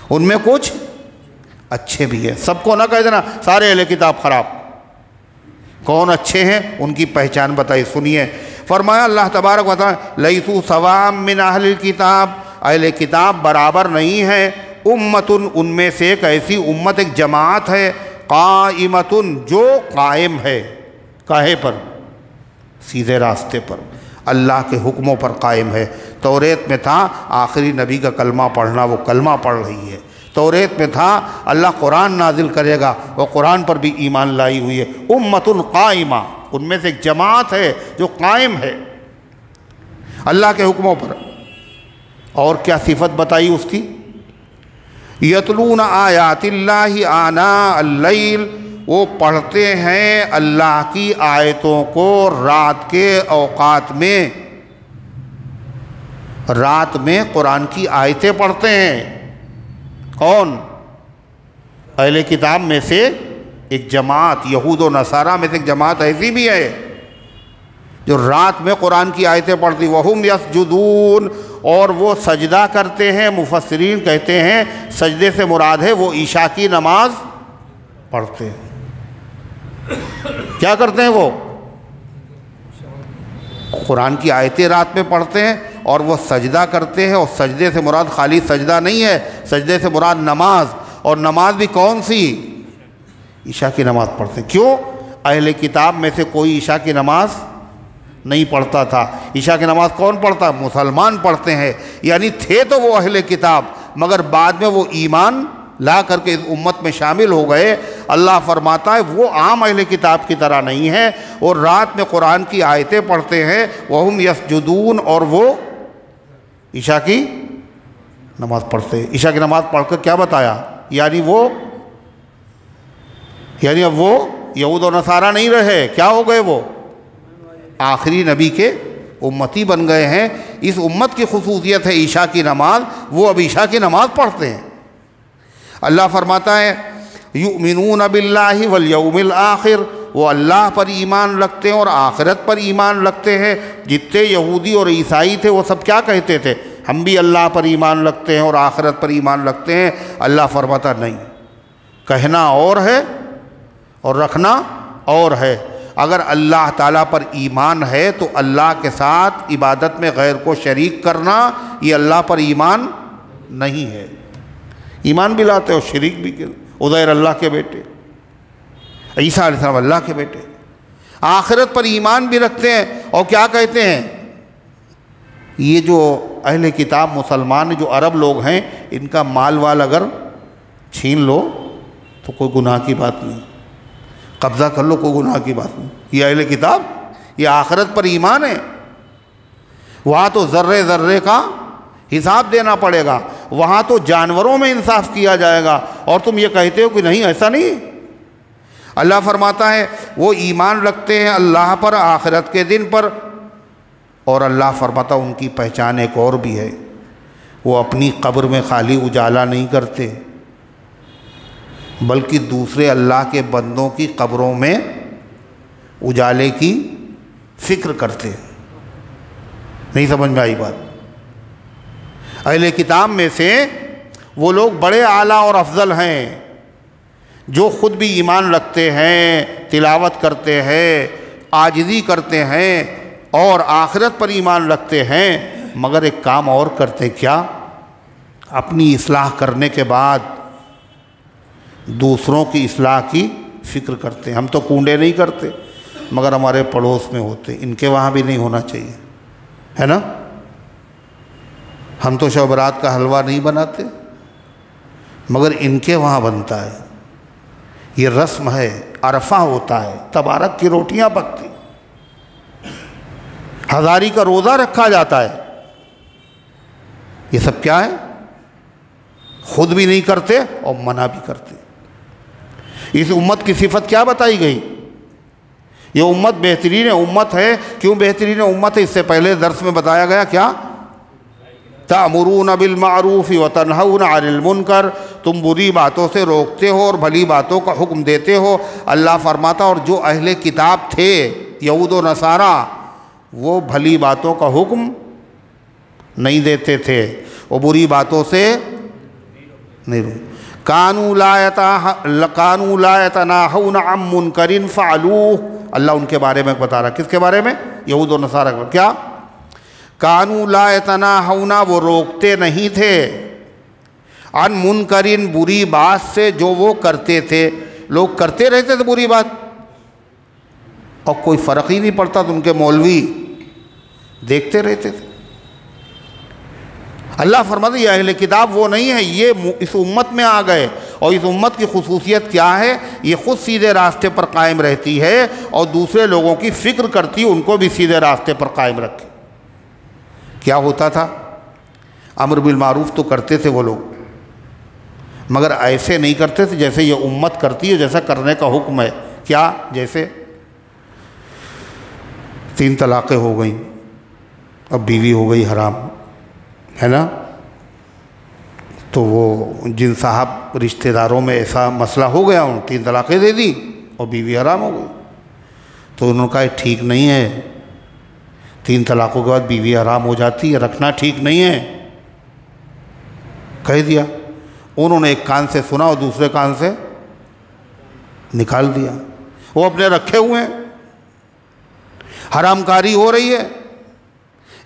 [SPEAKER 1] ان میں کچھ اچھے بھی ہیں۔ سب کو نہ کہہ دینا سارے اہل کتاب خراب۔ کون اچھے ہیں ان کی پہچان بتائی، سنیے۔ فرمایا اللہ تبارک و تعالی لیسوا سواء من اہل الکتاب، اہل کتاب برابر نہیں ہے، امتن، ان میں سے ایک ایسی امت، ایک جماعت ہے، قائمتن، جو قائم ہے، کاہے پر؟ سیدھے راستے پر، اللہ کے حکموں پر قائم ہے۔ توریت میں تھا آخری نبی کا کلمہ پڑھنا، وہ کلمہ پڑھ رہی ہے۔ توریت میں تھا اللہ قرآن نازل کرے گا، وہ قرآن پر بھی ایمان لائی ہوئی ہے۔ امتن قائمہ، ان میں سے ایک جماعت ہے جو قائم ہے اللہ کے حکموں پر۔ اور کیا صفت بتائی اس کی؟ یتلون آیات اللہ آناء اللیل، وہ پڑھتے ہیں اللہ کی آیتوں کو رات کے اوقات میں، رات میں قرآن کی آیتیں پڑھتے ہیں۔ کون؟ اہل کتاب میں سے ایک جماعت، یہود و نصارہ میں سے ایک جماعت ایسی بھی ہے جو رات میں قرآن کی آیتیں پڑھتی۔ وہم یسجدون، اور وہ سجدہ کرتے ہیں۔ مفسرین کہتے ہیں سجدے سے مراد ہے وہ عشاء کی نماز پڑھتے ہیں۔ کیا کرتے ہیں؟ وہ قرآن کی آیتیں رات میں پڑھتے ہیں اور وہ سجدہ کرتے ہیں، اور سجدے سے مراد خالی سجدہ نہیں ہے، سجدے سے مراد نماز، اور نماز بھی کون سی؟ عشاء کی نماز پڑھتے ہیں۔ کیوں؟ اہل کتاب میں سے کوئی عشاء کی نماز نہیں پڑھتا تھا۔ عشاء کی نماز کون پڑھتا؟ مسلمان پڑھتے ہیں، یعنی تھے تو وہ اہل کتاب، مگر بعد میں وہ ایمان لا کر کے اس امت میں شامل ہو گئے۔ اللہ فرماتا ہے وہ عام اہل کتاب کی طرح نہیں ہے، اور رات میں قرآن کی آیتیں پڑھتے ہیں۔ وہم یسجدون، اور وہ عشاء کی نماز پڑھتے ہیں۔ عشاء کی نماز پڑھ کر کیا بتایا؟ یعنی اب وہ یہود و نصارہ نہیں رہے، کیا ہو گئے؟ وہ آخری نبی کے امتی بن گئے ہیں۔ اس امت کی خصوصیت ہے عشاء کی نماز، وہ اب عشاء کی نماز پڑھتے ہیں۔ اللہ فرماتا ہے یؤمنون باللہ والیوم الآخر، وہ اللہ پر ایمان رکھتے ہیں اور آخرت پر ایمان رکھتے ہیں۔ جتنے یہودی اور عیسائی تھے وہ سب کیا کہتے تھے؟ ہم بھی اللہ پر ایمان رکھتے ہیں اور آخرت پر ایمان رکھتے ہیں۔ اللہ فرماتا نہیں، کہنا اور ہے اور رکھنا اور ہے۔ اگر اللہ تعالیٰ پر ایمان ہے تو اللہ کے ساتھ عبادت میں غیر کو شریک کرنا یہ اللہ پر ایمان نہیں ہے۔ ایمان بھی لاتے اور شریک بھی کرتے۔ عزیر اللہ کے بیٹے، عیسیٰ علیہ السلام اللہ کے بیٹے، آخرت پر ایمان بھی رکھتے ہیں، اور کیا کہتے ہیں؟ یہ جو اہل کتاب مسلمان جو عرب لوگ ہیں، ان کا مال وال اگر چھین لو تو کوئی گناہ کی بات نہیں، قبضہ کر لو کوئی گناہ کی بات نہیں۔ یہ اہل کتاب، یہ آخرت پر ایمان ہے، وہاں تو ذرے ذرے کا حساب دینا پڑے گا، وہاں تو جانوروں میں انصاف کیا جائے گا، اور تم یہ کہتے ہو کہ نہیں ایسا نہیں۔ اللہ فرماتا ہے وہ ایمان رکھتے ہیں اللہ پر، آخرت کے دن پر، اور اللہ فرماتا ان کی پہچان ایک اور بھی ہے، وہ اپنی قبر میں خالی اجالا نہیں کرتے بلکہ دوسرے اللہ کے بندوں کی قبروں میں اجالے کی فکر کرتے۔ نہیں سمجھ میں آئی بات؟ اہل کتاب میں سے وہ لوگ بڑے اعلیٰ اور افضل ہیں جو خود بھی ایمان رکھتے ہیں، تلاوت کرتے ہیں، عاجزی کرتے ہیں اور آخرت پر ایمان رکھتے ہیں، مگر ایک کام اور کرتے، کیا؟ اپنی اصلاح کرنے کے بعد دوسروں کی اصلاح کی فکر کرتے ہیں۔ ہم تو کنڈے نہیں کرتے مگر ہمارے پڑوس میں ہوتے، ان کے وہاں بھی نہیں ہونا چاہیے، ہے نا؟ ہم تو شب برات کا حلوہ نہیں بناتے مگر ان کے وہاں بنتا ہے، یہ رسم ہے، عرفہ ہوتا ہے، تبارک کی روٹیاں پکتی، ہزاری کا روزہ رکھا جاتا ہے، یہ سب کیا ہے؟ خود بھی نہیں کرتے اور منع بھی کرتے۔ اس امت کی صفت کیا بتائی گئی؟ یہ امت بہترین امت ہے۔ کیوں بہترین امت ہے؟ اس سے پہلے درس میں بتایا گیا کیا؟ تأمرون بالمعروف وتنہون عن المنکر، تم بری باتوں سے روکتے ہو اور بھلی باتوں کا حکم دیتے ہو۔ اللہ فرماتا اور جو اہل کتاب تھے یہود و نصارہ، وہ بھلی باتوں کا حکم نہیں دیتے تھے، وہ بری باتوں سے نہیں روکتے۔ کانوا لا یتناہون عن منکر فعلوہ، اللہ ان کے بارے میں بتا رہا ہے۔ کس کے بارے میں؟ یہود و نصارہ کے۔ کیا؟ کانوا لا یتناہون، وہ روکتے نہیں تھے، عن منکرن، بری بات سے جو وہ کرتے تھے۔ لوگ کرتے رہتے تھے بری بات اور کوئی فرق ہی نہیں پڑتا، تو ان کے مولوی دیکھتے رہتے تھے۔ اللہ فرماتا یہ اہل کتاب وہ نہیں ہے، یہ اس امت میں آ گئے، اور اس امت کی خصوصیت کیا ہے؟ یہ خود سیدھے راستے پر قائم رہتی ہے اور دوسرے لوگوں کی فکر کرتی، ان کو بھی سیدھے راستے پر قائم رکھے۔ کیا ہوتا تھا؟ امر بالمعروف تو کرتے تھے وہ لوگ، مگر ایسے نہیں کرتے تھے جیسے یہ امت کرتی ہے، جیسا کرنے کا حکم ہے۔ کیا؟ جیسے 3 طلاقیں ہو گئیں، اب بیوی ہو گئی حرام، ہے نا؟ تو وہ جن صاحب رشتہ داروں میں ایسا مسئلہ ہو گیا، ان 3 طلاقیں دے دی اور بیوی حرام ہو گئی، تو انہوں نے کہا ٹھیک نہیں ہے، 3 طلاقوں کے بعد بیوی حرام ہو جاتی ہے، رکھنا ٹھیک نہیں ہے، کہہ دیا۔ انہوں نے ایک کان سے سنا اور دوسرے کان سے نکال دیا، وہ اپنے رکھے ہوئے ہیں، حرام کاری ہو رہی ہے،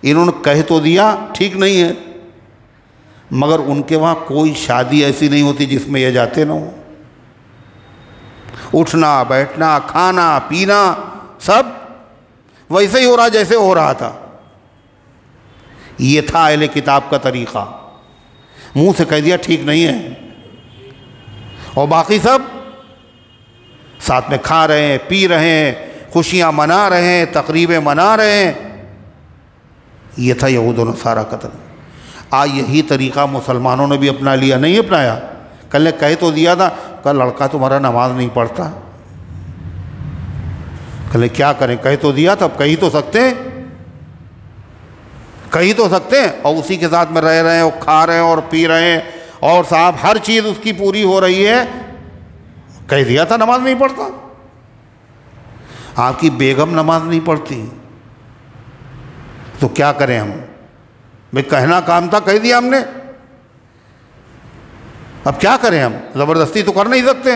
[SPEAKER 1] انہوں نے کہہ تو دیا ٹھیک نہیں ہے، مگر ان کے وہاں کوئی شادی ایسی نہیں ہوتی جس میں یہ جاتے نہ ہوں۔ اٹھنا بیٹھنا کھانا پینا سب ویسے ہی ہو رہا جیسے ہو رہا تھا۔ یہ تھا اہل کتاب کا طریقہ، منہ سے کہہ دیا ٹھیک نہیں ہے، اور باقی سب ساتھ میں کھا رہے ہیں، پی رہے ہیں، خوشیاں منا رہے ہیں، تقریبیں منا رہے ہیں۔ یہ تھا یہود و نصارہ کا طریقہ۔ آج یہی طریقہ مسلمانوں نے بھی اپنا لیا، نہیں اپنایا؟ کل نے کہہ تو دیا تھا کہ لڑکا تمہارا نماز نہیں پڑھتا، کل کیا کریں؟ کہہ تو دیا تھا، اب کہی تو سکتے ہیں، کہی تو سکتے ہیں، اور اسی کے ساتھ میں رہ رہے ہیں اور کھا رہے ہیں اور پی رہے ہیں، اور صاحب ہر چیز اس کی پوری ہو رہی ہے، کہہ دیا تھا نماز نہیں پڑھتا۔ آپ کی بیگم نماز نہیں پڑھتی تو کیا کریں ہم؟ بھئی کہنا کام تھا، کہہ دیا ہم نے، اب کیا کریں ہم؟ زبردستی تو کر نہیں سکتے۔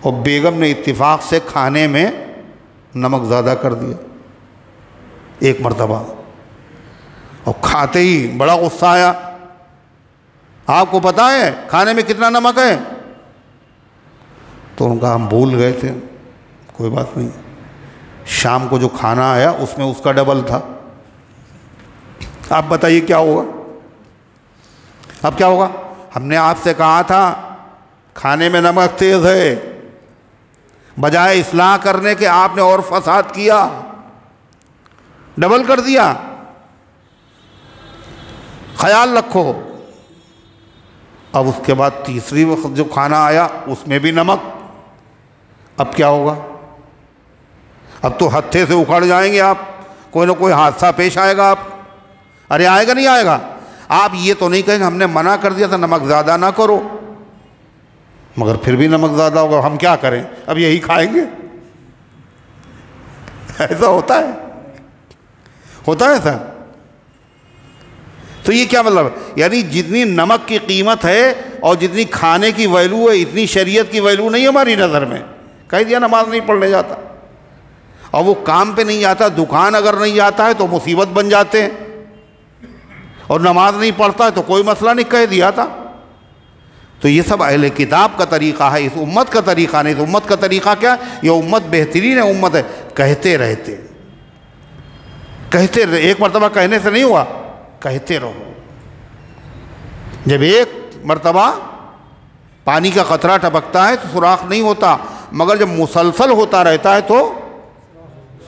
[SPEAKER 1] اور بیگم نے اتفاق سے کھانے میں نمک زیادہ کر دیا ایک مرتبہ، اور کھاتے ہی بڑا غصہ آیا۔ آپ کو پتہ ہے کھانے میں کتنا نمک ہے؟ تو ان کا ہم بھول گئے تھے، کوئی بات نہیں، شام کو جو کھانا آیا اس میں اس کا ڈبل تھا۔ آپ بتائیے کیا ہوگا؟ اب کیا ہوگا؟ ہم نے آپ سے کہا تھا کھانے میں نمک تیز ہے، بجائے اصلاح کرنے کے آپ نے اور فساد کیا، ڈبل کر دیا۔ خیال رکھو۔ اب اس کے بعد تیسری وقت جو کھانا آیا اس میں بھی نمک، اب کیا ہوگا؟ اب تو ہتھے سے اکھڑ جائیں گے آپ، کوئی نہ کوئی حادثہ پیش آئے گا۔ آپ ارے آئے گا نہیں آئے گا؟ آپ یہ تو نہیں کہیں گے ہم نے منع کر دیا تھا نمک زیادہ نہ کرو، مگر پھر بھی نمک زیادہ ہوگا، ہم کیا کریں؟ اب یہی کھائیں گے؟ ایسا ہوتا ہے ایسا؟ تو یہ کیا مطلب ہے؟ یعنی جتنی نمک کی قیمت ہے اور جتنی کھانے کی ویلو ہے اتنی شریعت کی ویلو نہیں ہماری نظر میں۔ کہہ دیا نماز نہیں پڑھنے جاتا، اور وہ کام پہ نہیں جاتا، دکان اگر نہیں جاتا ہے تو مصیبت بن جاتے ہیں، اور نماز نہیں پڑھتا ہے تو کوئی مسئلہ نہیں، کہہ دیا تھا۔ تو یہ سب اہل کتاب کا طریقہ ہے، اس امت کا طریقہ نہیں۔ اس امت کا طریقہ کیا؟ یہ امت بہترین امت ہے، کہتے رہتے ایک مرتبہ کہنے سے نہیں ہوا، کہتے رہو۔ جب ایک مرتبہ پانی کا قطرہ ٹپکتا ہے تو سوراخ نہیں ہوتا، مگر جب مسلسل ہوتا رہتا ہے تو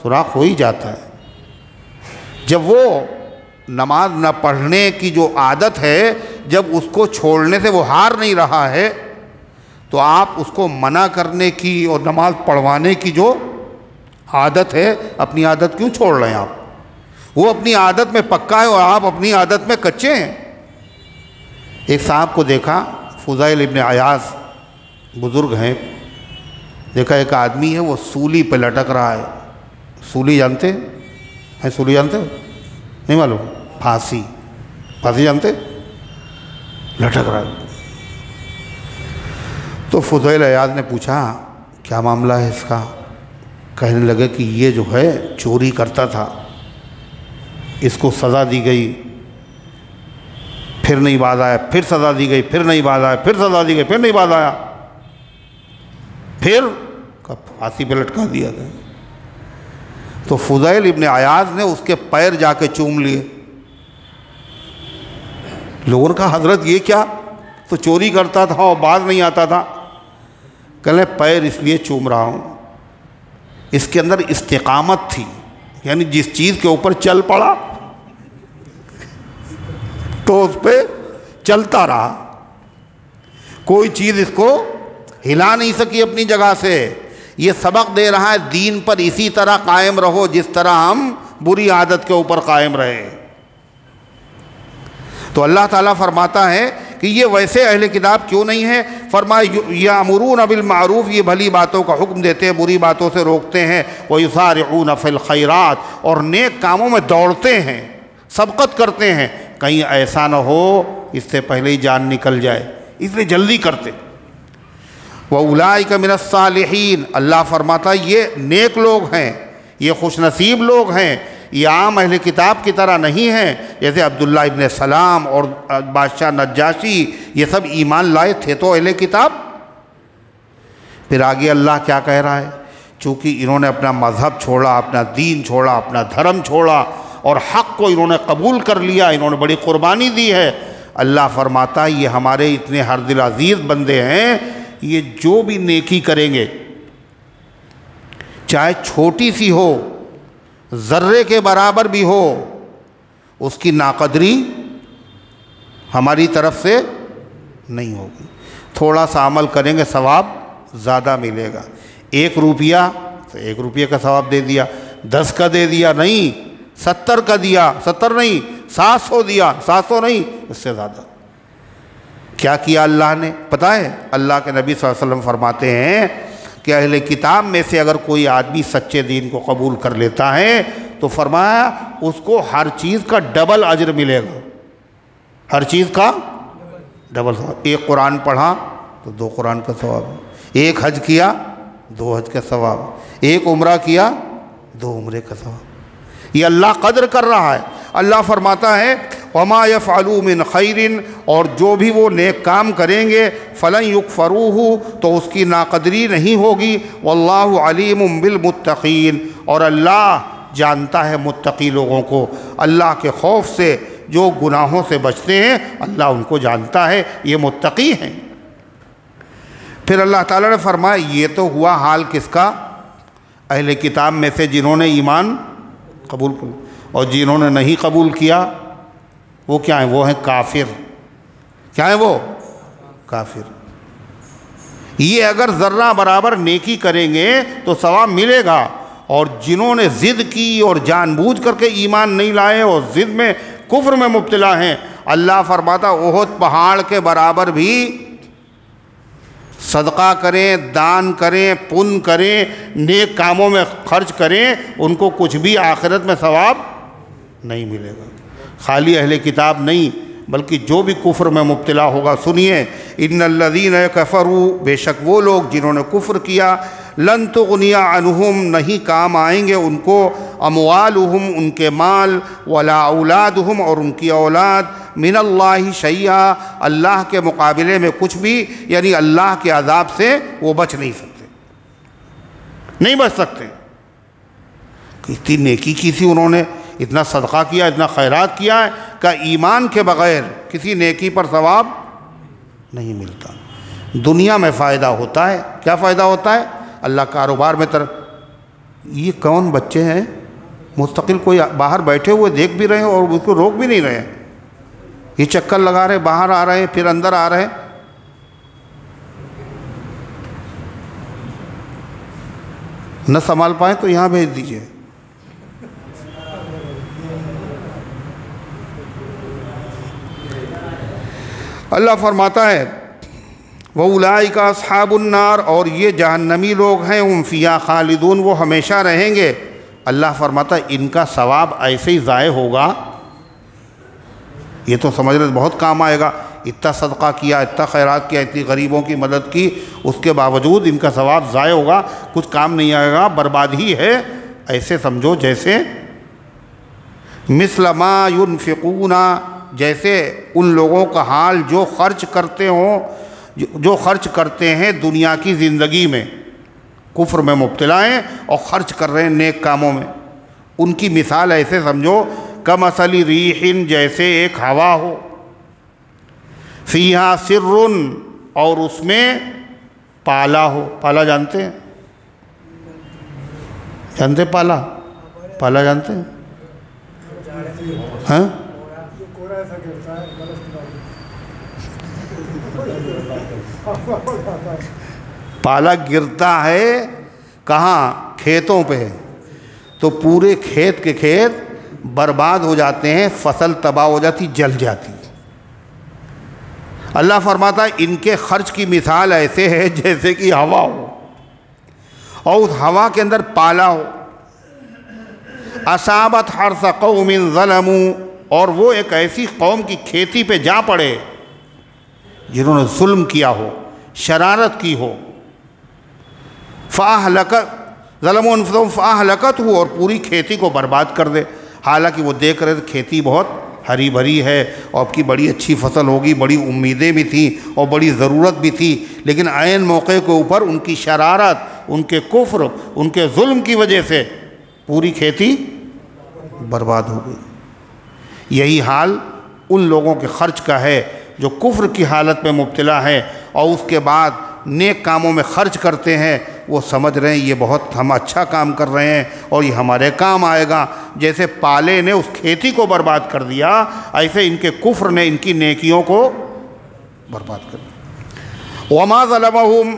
[SPEAKER 1] سوراخ ہو ہی جاتا ہے۔ جب وہ نماز نہ پڑھنے کی جو عادت ہے، جب اس کو چھوڑنے سے وہ ہار نہیں رہا ہے، تو آپ اس کو منع کرنے کی اور نماز پڑھوانے کی جو عادت ہے، اپنی عادت کیوں چھوڑ رہے ہیں آپ؟ وہ اپنی عادت میں پکا ہے اور آپ اپنی عادت میں کچے ہیں۔ ایک صاحب کو دیکھا، فضیل ابن عیاض بزرگ ہیں، دیکھا ایک آدمی ہے وہ سولی پہ لٹک رہا ہے۔ سولی جانتے ہیں؟ سولی جانتے ہو؟ نہیں معلوم؟ پھانسی جانتے؟ لٹک رہا ہے۔ تو فضیل عیاض نے پوچھا کیا معاملہ ہے اس کا؟ کہنے لگے کہ یہ جو ہے چوری کرتا تھا، اس کو سزا دی گئی، پھر نہیں باز آیا، پھر سزا دی گئی، پھر نہیں باز آیا، پھر سزا دی گئی، پھر نہیں باز آیا، پھر پھانسی پہ لٹکا دیا گیا۔ تو فضیل ابن عیاض نے اس کے پیر جا کے چوم لیے۔ لوگوں نے کہا حضرت یہ کیا؟ تو چوری کرتا تھا اور باز نہیں آتا تھا۔ کہنے پیر اس لیے چوم رہا ہوں، اس کے اندر استقامت تھی، یعنی جس چیز کے اوپر چل پڑا تو اس پہ چلتا رہا، کوئی چیز اس کو ہلا نہیں سکی اپنی جگہ سے۔ یہ سبق دے رہا ہے دین پر اسی طرح قائم رہو جس طرح ہم بری عادت کے اوپر قائم رہے۔ تو اللہ تعالیٰ فرماتا ہے کہ یہ ویسے اہل کتاب کیوں نہیں ہے؟ فرمایا یامرون بالمعروف، یہ بھلی باتوں کا حکم دیتے ہیں، بری باتوں سے روکتے ہیں، ویسارعون فی الخیرات، اور نیک کاموں میں دوڑتے ہیں، سبقت کرتے ہیں، کہیں ایسا نہ ہو اس سے پہلے ہی جان نکل جائے، اس لیے جلدی کرتے۔ وَأُولَٰئِكَ مِنَ الصَّالِحِينَ، اللہ فرماتا یہ نیک لوگ ہیں، یہ خوش نصیب لوگ ہیں، یہ عام اہل کتاب کی طرح نہیں ہیں، جیسے عبداللہ ابن سلام اور بادشاہ نجاشی، یہ سب ایمان لائے تھے تو اہل کتاب۔ پھر آگے اللہ کیا کہہ رہا ہے؟ چونکہ انہوں نے اپنا مذہب چھوڑا، اپنا دین چھوڑا، اپنا دھرم چھوڑا، اور حق کو انہوں نے قبول کر لیا، انہوں نے بڑی قربانی دی ہے، اللہ فرماتا ہے یہ ہمارے اتنے ہر دل عزیز بندے ہیں، یہ جو بھی نیکی کریں گے چاہے چھوٹی سی ہو، ذرے کے برابر بھی ہو، اس کی ناقدری ہماری طرف سے نہیں ہوگی۔ تھوڑا سا عمل کریں گے ثواب زیادہ ملے گا، 1 روپیہ تو 1 روپیہ کا ثواب دے دیا، 10 کا دے دیا نہیں، 70 کا دیا، 70 نہیں 700 دیا، 700 نہیں اس سے زیادہ۔ کیا کیا اللہ نے پتہ ہے؟ اللہ کے نبی صلی اللہ علیہ وسلم فرماتے ہیں کہ اہل کتاب میں سے اگر کوئی آدمی سچے دین کو قبول کر لیتا ہے تو فرمایا اس کو ہر چیز کا ڈبل اجر ملے گا، ہر چیز کا ڈبل ثواب۔ 1 قرآن پڑھا تو 2 قرآن کا ثواب، 1 حج کیا 2 حج کا ثواب، 1 عمرہ کیا 2 عمرے کا ثواب۔ یہ اللہ قدر کر رہا ہے۔ اللہ فرماتا ہے وما یفعلوا من خیر، اور جو بھی وہ نیک کام کریں گے فلن یکفروہ، تو اس کی ناقدری نہیں ہوگی، واللہ علیم بالمتقین، اور اللہ جانتا ہے متقی لوگوں کو، اللہ کے خوف سے جو گناہوں سے بچتے ہیں اللہ ان کو جانتا ہے، یہ متقی ہیں۔ پھر اللہ تعالیٰ نے فرمایا یہ تو ہوا حال کس کا؟ اہل کتاب میں سے جنہوں نے ایمان قبول کیا، اور جنہوں نے نہیں قبول کیا وہ کیا ہیں؟ وہ ہیں کافر۔ کیا ہیں وہ؟ کافر۔ یہ اگر ذرہ برابر نیکی کریں گے تو ثواب ملے گا، اور جنہوں نے ضد کی اور جان بوجھ کر کے ایمان نہیں لائے اور ضد میں کفر میں مبتلا ہیں، اللہ فرماتا احد پہاڑ کے برابر بھی صدقہ کریں، دان کریں، پن کریں، نیک کاموں میں خرچ کریں، ان کو کچھ بھی آخرت میں ثواب نہیں ملے گا۔ خالی اہل کتاب نہیں بلکہ جو بھی کفر میں مبتلا ہوگا، سنیے، ان الذین کفروا، بے شک وہ لوگ جنہوں نے کفر کیا، لن تغنی عنہم، نہیں کام آئیں گے ان کو، اموالہم، ان کے مال، ولا اولادہم، اور ان کی اولاد، من اللہ شیئا، اللہ کے مقابلے میں کچھ بھی، یعنی اللہ کے عذاب سے وہ بچ نہیں سکتے، نہیں بچ سکتے۔ اتنی نیکی کی تھی انہوں نے، اتنا صدقہ کیا، اتنا خیرات کیا ہے کہ ایمان کے بغیر کسی نیکی پر ثواب نہیں ملتا۔ دنیا میں فائدہ ہوتا ہے، کیا فائدہ ہوتا ہے؟ اللہ کاروبار میں یہ کون بچے ہیں مستقل کوئی باہر بیٹھے ہوئے دیکھ بھی رہے ہیں اور اس کو روک بھی نہیں رہے ہیں، یہ چکر لگا رہے، باہر آ رہے ہیں پھر اندر آ رہے ہیں۔ نہ سنبھال پائیں تو یہاں بھیج دیجئے۔ اللہ فرماتا ہے وَأُولَٰئِكَ أَصْحَابُ النَّارِ، اور یہ جہنمی لوگ ہیں، ہم فیہا خالدون، وہ ہمیشہ رہیں گے۔ اللہ فرماتا ہے ان کا ثواب ایسے ہی ضائع ہوگا، یہ تو سمجھ رہے بہت کام آئے گا، اتنا صدقہ کیا، اتنا خیرات کیا، اتنی غریبوں کی مدد کی، اس کے باوجود ان کا ثواب ضائع ہوگا، کچھ کام نہیں آئے گا، بربادی ہے۔ ایسے سمجھو جیسے مثل ما ينفقون، جیسے ان لوگوں کا حال جو خرچ کرتے ہوں، جو خرچ کرتے ہیں دنیا کی زندگی میں، کفر میں مبتلا ہیں اور خرچ کر رہے ہیں نیک کاموں میں، ان کی مثال ایسے سمجھو کمثل ریح، جیسے ایک ہوا ہو، فیہا سر، اور اس میں پالا ہو۔ پالا جانتے ہیں؟ جانتے پالا؟ پالا جانتے ہیں؟ ہاں؟ پالا گرتا ہے کہاں؟ کھیتوں پہ، تو پورے کھیت کے کھیت برباد ہو جاتے ہیں، فصل تباہ ہو جاتی، جل جاتی۔ اللہ فرماتا ہے ان کے خرچ کی مثال ایسے ہے جیسے کہ ہوا ہو، اور اس ہوا کے اندر پالا ہو، اصابت حرث قوم ظلموا، اور وہ ایک ایسی قوم کی کھیتی پہ جا پڑے جنہوں نے ظلم کیا ہو، شرارت کی ہو، فَأَهْلَكَتْ ظَلَمُوا أَنفُسَهُمْ فَأَهْلَكَتْهُ، اور پوری کھیتی کو برباد کر دے، حالانکہ وہ دیکھ رہے تھے کھیتی بہت ہری بھری ہے اور اب کی بڑی اچھی فصل ہوگی، بڑی امیدیں بھی تھیں اور بڑی ضرورت بھی تھی، لیکن عین موقع کے اوپر ان کی شرارت، ان کے کفر، ان کے ظلم کی وجہ سے پوری کھیتی برباد ہو گئی۔ یہی حال ان لوگوں کے خرچ کا ہے جو کفر کی حالت میں مبتلا ہے اور اس کے بعد نیک کاموں میں خرچ کرتے ہیں، وہ سمجھ رہے ہیں یہ بہت ہم اچھا کام کر رہے ہیں اور یہ ہمارے کام آئے گا۔ جیسے پالے نے اس کھیتی کو برباد کر دیا، ایسے ان کے کفر نے ان کی نیکیوں کو برباد کر دیا۔ وما ظلمہم،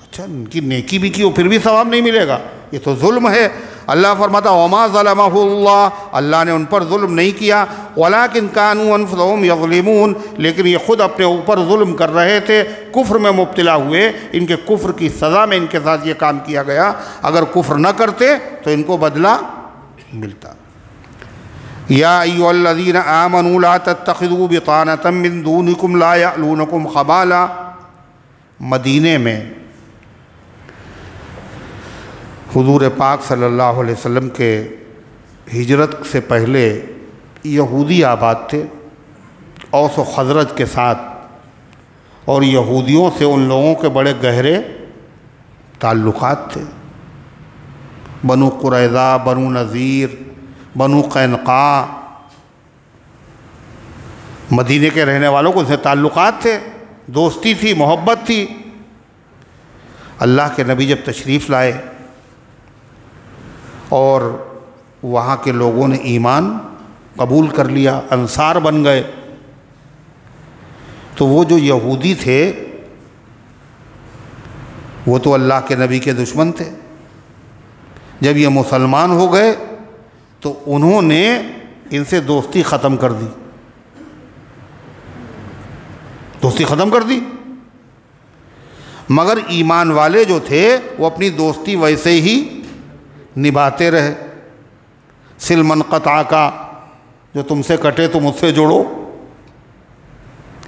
[SPEAKER 1] اچھا ان کی نیکی بھی کی ہو پھر بھی ثواب نہیں ملے گا، یہ تو ظلم ہے۔ اللہ فرماتا وما ظلمہ اللہ، اللہ نے ان پر ظلم نہیں کیا، ولکن کانوا انفسہم یظلمون، لیکن یہ خود اپنے اوپر ظلم کر رہے تھے، کفر میں مبتلا ہوئے، ان کے کفر کی سزا میں ان کے ساتھ یہ کام کیا گیا، اگر کفر نہ کرتے تو ان کو بدلہ ملتا۔ یا ایھا الذین آمنوا لا تتخذوا بطانة من دونکم لا یألونکم خبالا، مدینے میں حضور پاک صلی اللہ علیہ وسلم کے ہجرت سے پہلے یہودی آباد تھے، اوس و خزرج کے ساتھ، اور یہودیوں سے ان لوگوں کے بڑے گہرے تعلقات تھے۔ بنو قریظہ، بنو نذیر، بنو قینقاع، مدینے کے رہنے والوں کو ان سے تعلقات تھے، دوستی تھی، محبت تھی۔ اللہ کے نبی جب تشریف لائے اور وہاں کے لوگوں نے ایمان قبول کر لیا، انصار بن گئے، تو وہ جو یہودی تھے وہ تو اللہ کے نبی کے دشمن تھے۔ جب یہ مسلمان ہو گئے تو انہوں نے ان سے دوستی ختم کر دی، دوستی ختم کر دی۔ مگر ایمان والے جو تھے وہ اپنی دوستی ویسے ہی نبھاتے رہے۔ سل من قطع کا، جو تم سے کٹے تو مجھ سے جوڑو،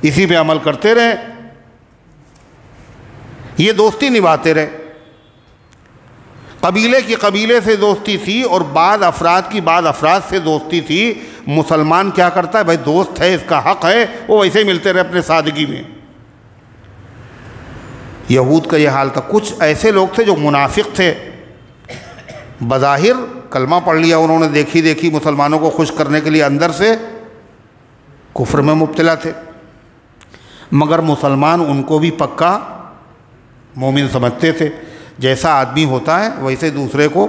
[SPEAKER 1] اسی پہ عمل کرتے رہے، یہ دوستی نبھاتے رہے۔ قبیلے کی قبیلے سے دوستی تھی اور بعض افراد کی بعض افراد سے دوستی تھی۔ مسلمان کیا کرتا ہے؟ بھائی دوست ہے، اس کا حق ہے، وہ ویسے ہی ملتے رہے اپنے سادگی میں۔ یہود کا یہ حال تھا۔ کچھ ایسے لوگ تھے جو منافق تھے، بظاہر کلمہ پڑھ لیا انہوں نے، دیکھی دیکھی مسلمانوں کو خوش کرنے کے لیے، اندر سے کفر میں مبتلا تھے، مگر مسلمان ان کو بھی پکا مومن سمجھتے تھے۔ جیسا آدمی ہوتا ہے ویسے دوسرے کو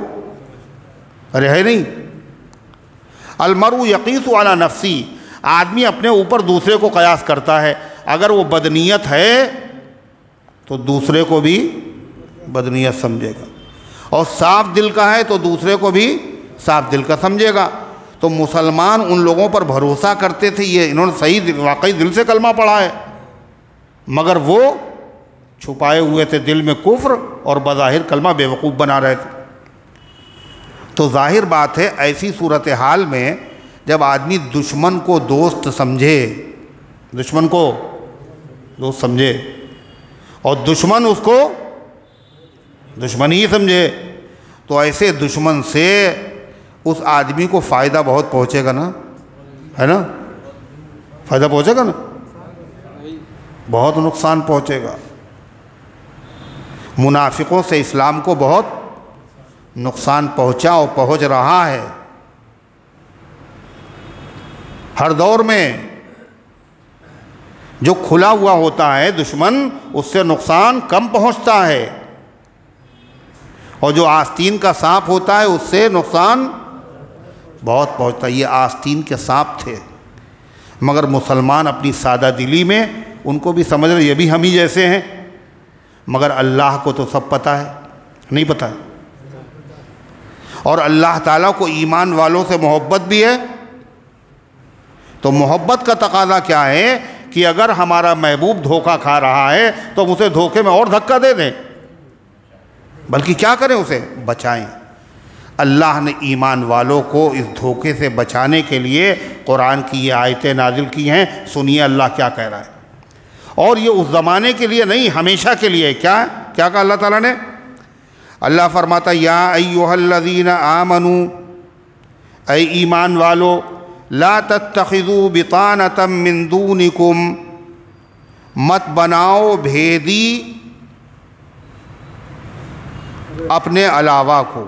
[SPEAKER 1] رہے نہیں۔ المرء یقیس علی نفسی، آدمی اپنے اوپر دوسرے کو قیاس کرتا ہے۔ اگر وہ بدنیت ہے تو دوسرے کو بھی بدنیت سمجھے گا، اور صاف دل کا ہے تو دوسرے کو بھی صاف دل کا سمجھے گا۔ تو مسلمان ان لوگوں پر بھروسہ کرتے تھے، یہ انہوں نے صحیح واقعی دل سے کلمہ پڑھا ہے، مگر وہ چھپائے ہوئے تھے دل میں کفر، اور بظاہر کلمہ بیوقوف بنا رہے تھے۔ تو ظاہر بات ہے ایسی صورتحال میں جب آدمی دشمن کو دوست سمجھے، دشمن کو دوست سمجھے اور دشمن اس کو دشمن ہی سمجھے، تو ایسے دشمن سے اس آدمی کو فائدہ بہت پہنچے گا نا، ہے نا؟ فائدہ پہنچے گا نا، بہت نقصان پہنچے گا۔ منافقوں سے اسلام کو بہت نقصان پہنچا اور پہنچ رہا ہے۔ ہر دور میں جو کھلا ہوا ہوتا ہے دشمن، اس سے نقصان کم پہنچتا ہے، اور جو آستین کا سانپ ہوتا ہے اس سے نقصان بہت پہنچتا ہے۔ یہ آستین کے سانپ تھے، مگر مسلمان اپنی سادہ دلی میں ان کو بھی سمجھ رہے یہ بھی ہم ہی جیسے ہیں، مگر اللہ کو تو سب پتہ ہے، نہیں پتہ ہے۔ اور اللہ تعالیٰ کو ایمان والوں سے محبت بھی ہے، تو محبت کا تقاضا کیا ہے کہ اگر ہمارا محبوب دھوکہ کھا رہا ہے تو ہم اسے دھوکے میں اور دھکا دے دیں، بلکہ کیا کریں؟ اسے بچائیں۔ اللہ نے ایمان والوں کو اس دھوکے سے بچانے کے لیے قرآن کی یہ آیتیں نازل کی ہیں۔ سنیے اللہ کیا کہہ رہا ہے، اور یہ اس زمانے کے لیے نہیں، ہمیشہ کے لیے۔ کیا کہا اللہ تعالیٰ نے؟ اللہ فرماتا یا ایھا الذین آمنوا، اے ایمان والو، لا تتخذوا بطانة من دونکم، مت بناؤ بھیدی اپنے علاوہ کو،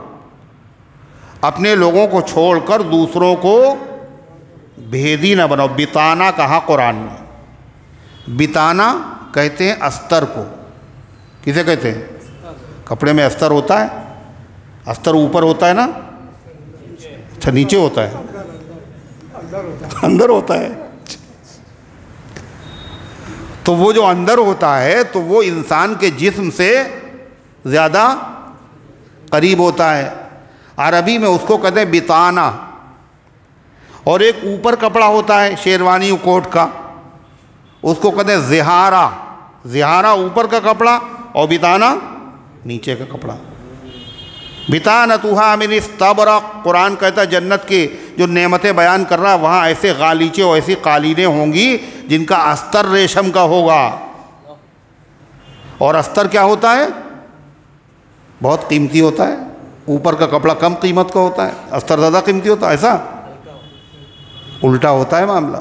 [SPEAKER 1] اپنے لوگوں کو چھوڑ کر دوسروں کو بھیدی نہ بناؤ۔ بطانہ کہا قرآن نے۔ بطانہ کہتے ہیں استر کو۔ کسے کہتے ہیں؟ کپڑے میں استر ہوتا ہے، استر اوپر ہوتا ہے نا، اچھا نیچے ہوتا ہے، اندر ہوتا ہے۔ تو وہ جو اندر ہوتا ہے تو وہ انسان کے جسم سے زیادہ قریب ہوتا ہے۔ عربی میں اس کو کہتے ہیں بطانہ۔ اور ایک اوپر کپڑا ہوتا ہے شیروانی و کوٹ کا، اس کو کہتے ہیں زہارہ۔ زہارہ اوپر کا کپڑا اور بطانہ نیچے کا کپڑا۔ بطانتھا من استبرق، قرآن کہتا ہے جنت کی جو نعمتیں بیان کر رہا ہے وہاں ایسے غالیچے اور ایسی قالینیں ہوں گی جن کا استر ریشم کا ہوگا۔ اور استر کیا ہوتا ہے؟ بہت قیمتی ہوتا ہے۔ اوپر کا کپڑا کم قیمت کا ہوتا ہے، استر زیادہ قیمتی ہوتا ہے۔ ایسا الٹا ہوتا ہے معاملہ۔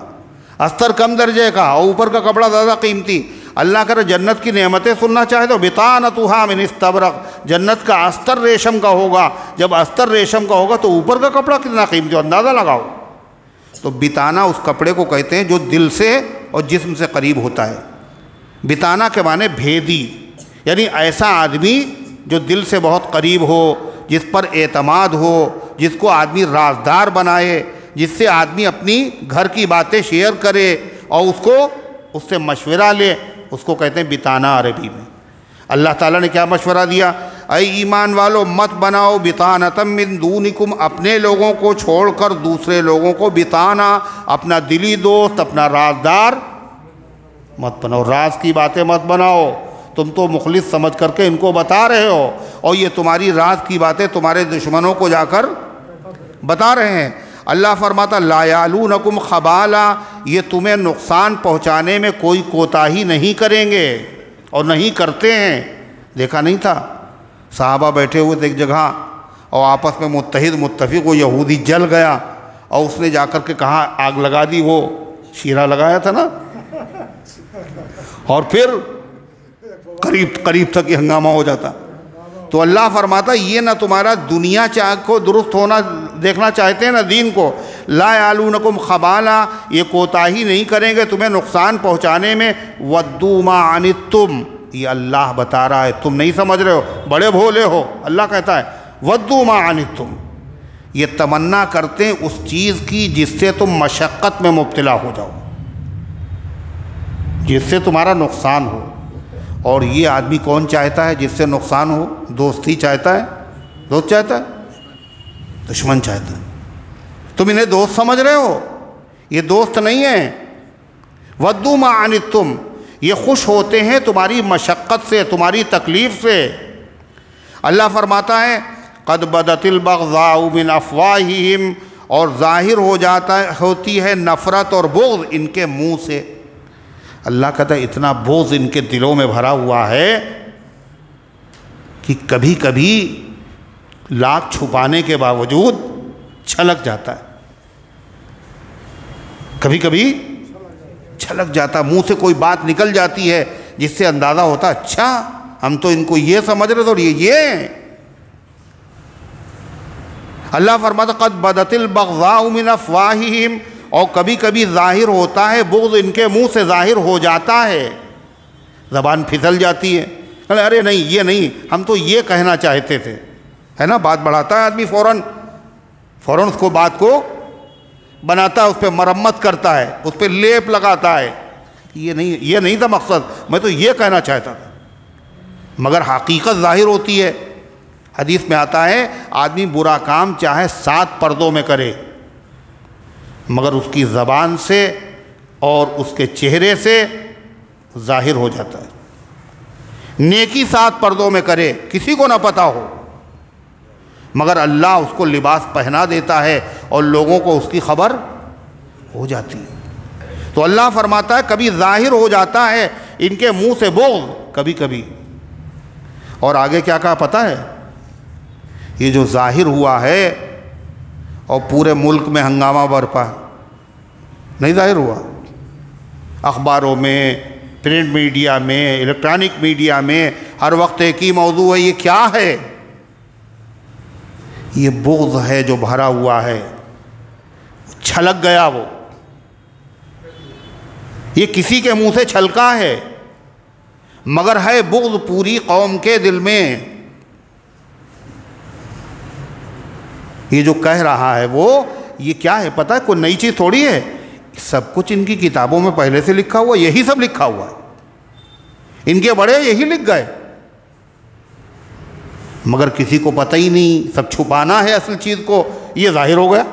[SPEAKER 1] استر کم درجے کا اور اوپر کا کپڑا زیادہ قیمتی. اللہ کرے جنت کی نعمتیں سننا چاہے تو بطانتھا من استبرق، جنت کا استر ریشم کا ہوگا. جب استر ریشم کا ہوگا تو اوپر کا کپڑا کتنا قیمتی، اندازہ لگاؤ. تو بتانا اس کپڑے کو کہتے ہیں جو دل سے اور جسم سے قریب ہوتا ہے. بتانا کے معنی بھیدی، یعنی ایسا آدمی جو دل سے بہت قریب ہو، جس پر اعتماد ہو، جس کو آدمی رازدار بنائے، جس سے آدمی اپنی گھر کی باتیں شیئر کرے اور اس سے مشورہ لے، اس کو کہتے ہیں بتانا عربی میں. اللہ تعالیٰ نے کیا مشورہ دیا؟ اے ایمان والو مت بناؤ بطانۃ من دونکم، اپنے لوگوں کو چھوڑ کر دوسرے لوگوں کو بطانہ، اپنا دلی دوست، اپنا رازدار مت بناؤ. راز کی باتیں مت بناؤ. تم تو مخلص سمجھ کر کے ان کو بتا رہے ہو اور یہ تمہاری راز کی باتیں تمہارے دشمنوں کو جا کر بتا رہے ہیں. اللہ فرماتا لا یعلونکم خبالا، یہ تمہیں نقصان پہنچانے میں کوئی کوتاہی نہیں کریں گے اور نہیں کرتے ہیں. دیکھا نہیں تھا صحابہ بیٹھے ہوئے تھے ایک جگہ اور آپس میں متفق، وہ یہودی جل گیا اور اس نے جا کر کے کہا آگ لگا دی، وہ شیرہ لگایا تھا نا، اور پھر قریب تک یہ ہنگامہ ہو جاتا. تو اللہ فرماتا یہ نہ تمہارا دنیا کو درست ہونا دیکھنا چاہتے ہیں نہ دین کو. لا یعلونکم خبالا، یہ کوتاہی نہیں کریں گے تمہیں نقصان پہنچانے میں. ودوا ما عنتم، یہ اللہ بتا رہا ہے، تم نہیں سمجھ رہے ہو، بڑے بھولے ہو. اللہ کہتا ہے ودوا ما عنتم، یہ تمنا کرتے ہیں اس چیز کی جس سے تم مشقت میں مبتلا ہو جاؤ، جس سے تمہارا نقصان ہو. اور یہ آدمی کون چاہتا ہے جس سے نقصان ہو؟ دوستی چاہتا ہے؟ دوست چاہتا ہے؟ دشمن چاہتا ہے. تم انہیں دوست سمجھ رہے ہو، یہ دوست نہیں ہیں. ودوا ما عنتم، یہ خوش ہوتے ہیں تمہاری مشقت سے، تمہاری تکلیف سے. اللہ فرماتا ہے قد بدت البغضاء من افواہہم، اور ظاہر ہوتی ہے نفرت اور بغض ان کے منہ سے. اللہ کہتا ہے اتنا بغض ان کے دلوں میں بھرا ہوا ہے کہ کبھی کبھی لاکھ چھپانے کے باوجود چھلک جاتا ہے. کبھی کبھی چھلک جاتا، منہ سے کوئی بات نکل جاتی ہے جس سے اندازہ ہوتا اچھا ہم تو ان کو یہ سمجھ رہے تھے، یہ اللہ فرماتا قد بدت البغضاء من افواہہم، اور کبھی کبھی ظاہر ہوتا ہے بغض ان کے منہ سے ظاہر ہو جاتا ہے، زبان پھسل جاتی ہے. ارے نہیں یہ نہیں، ہم تو یہ کہنا چاہتے تھے، ہے نا. بات بڑھاتا ہے آدمی فوراً اس کو بات کو بناتا ہے، اس پہ مرمت کرتا ہے، اس پہ لیپ لگاتا ہے. یہ نہیں تھا مقصد، میں تو یہ کہنا چاہتا تھا. مگر حقیقت ظاہر ہوتی ہے. حدیث میں آتا ہے آدمی برا کام چاہے 7 پردوں میں کرے مگر اس کی زبان سے اور اس کے چہرے سے ظاہر ہو جاتا ہے. نیکی 7 پردوں میں کرے، کسی کو نہ پتا ہو، مگر اللہ اس کو لباس پہنا دیتا ہے اور لوگوں کو اس کی خبر ہو جاتی ہے. تو اللہ فرماتا ہے کبھی ظاہر ہو جاتا ہے ان کے منہ سے بغض، کبھی کبھی. اور آگے کیا کہا پتہ ہے؟ یہ جو ظاہر ہوا ہے اور پورے ملک میں ہنگامہ برپا، نہیں ظاہر ہوا؟ اخباروں میں، پرنٹ میڈیا میں، الیکٹرانک میڈیا میں ہر وقت ایک ہی موضوع ہے. یہ کیا ہے؟ یہ بغض ہے جو بھرا ہوا ہے، چھلک گیا وہ. یہ کسی کے منہ سے چھلکا ہے مگر ہے بغض پوری قوم کے دل میں. یہ جو کہہ رہا ہے وہ یہ کیا ہے پتہ ہے؟ کوئی نئی چیز تھوڑی ہے، سب کچھ ان کی کتابوں میں پہلے سے لکھا ہوا، یہی سب لکھا ہوا ہے. ان کے بڑے یہی لکھ گئے مگر کسی کو پتہ ہی نہیں. سب چھپانا ہے اصل چیز کو، یہ ظاہر ہو گیا.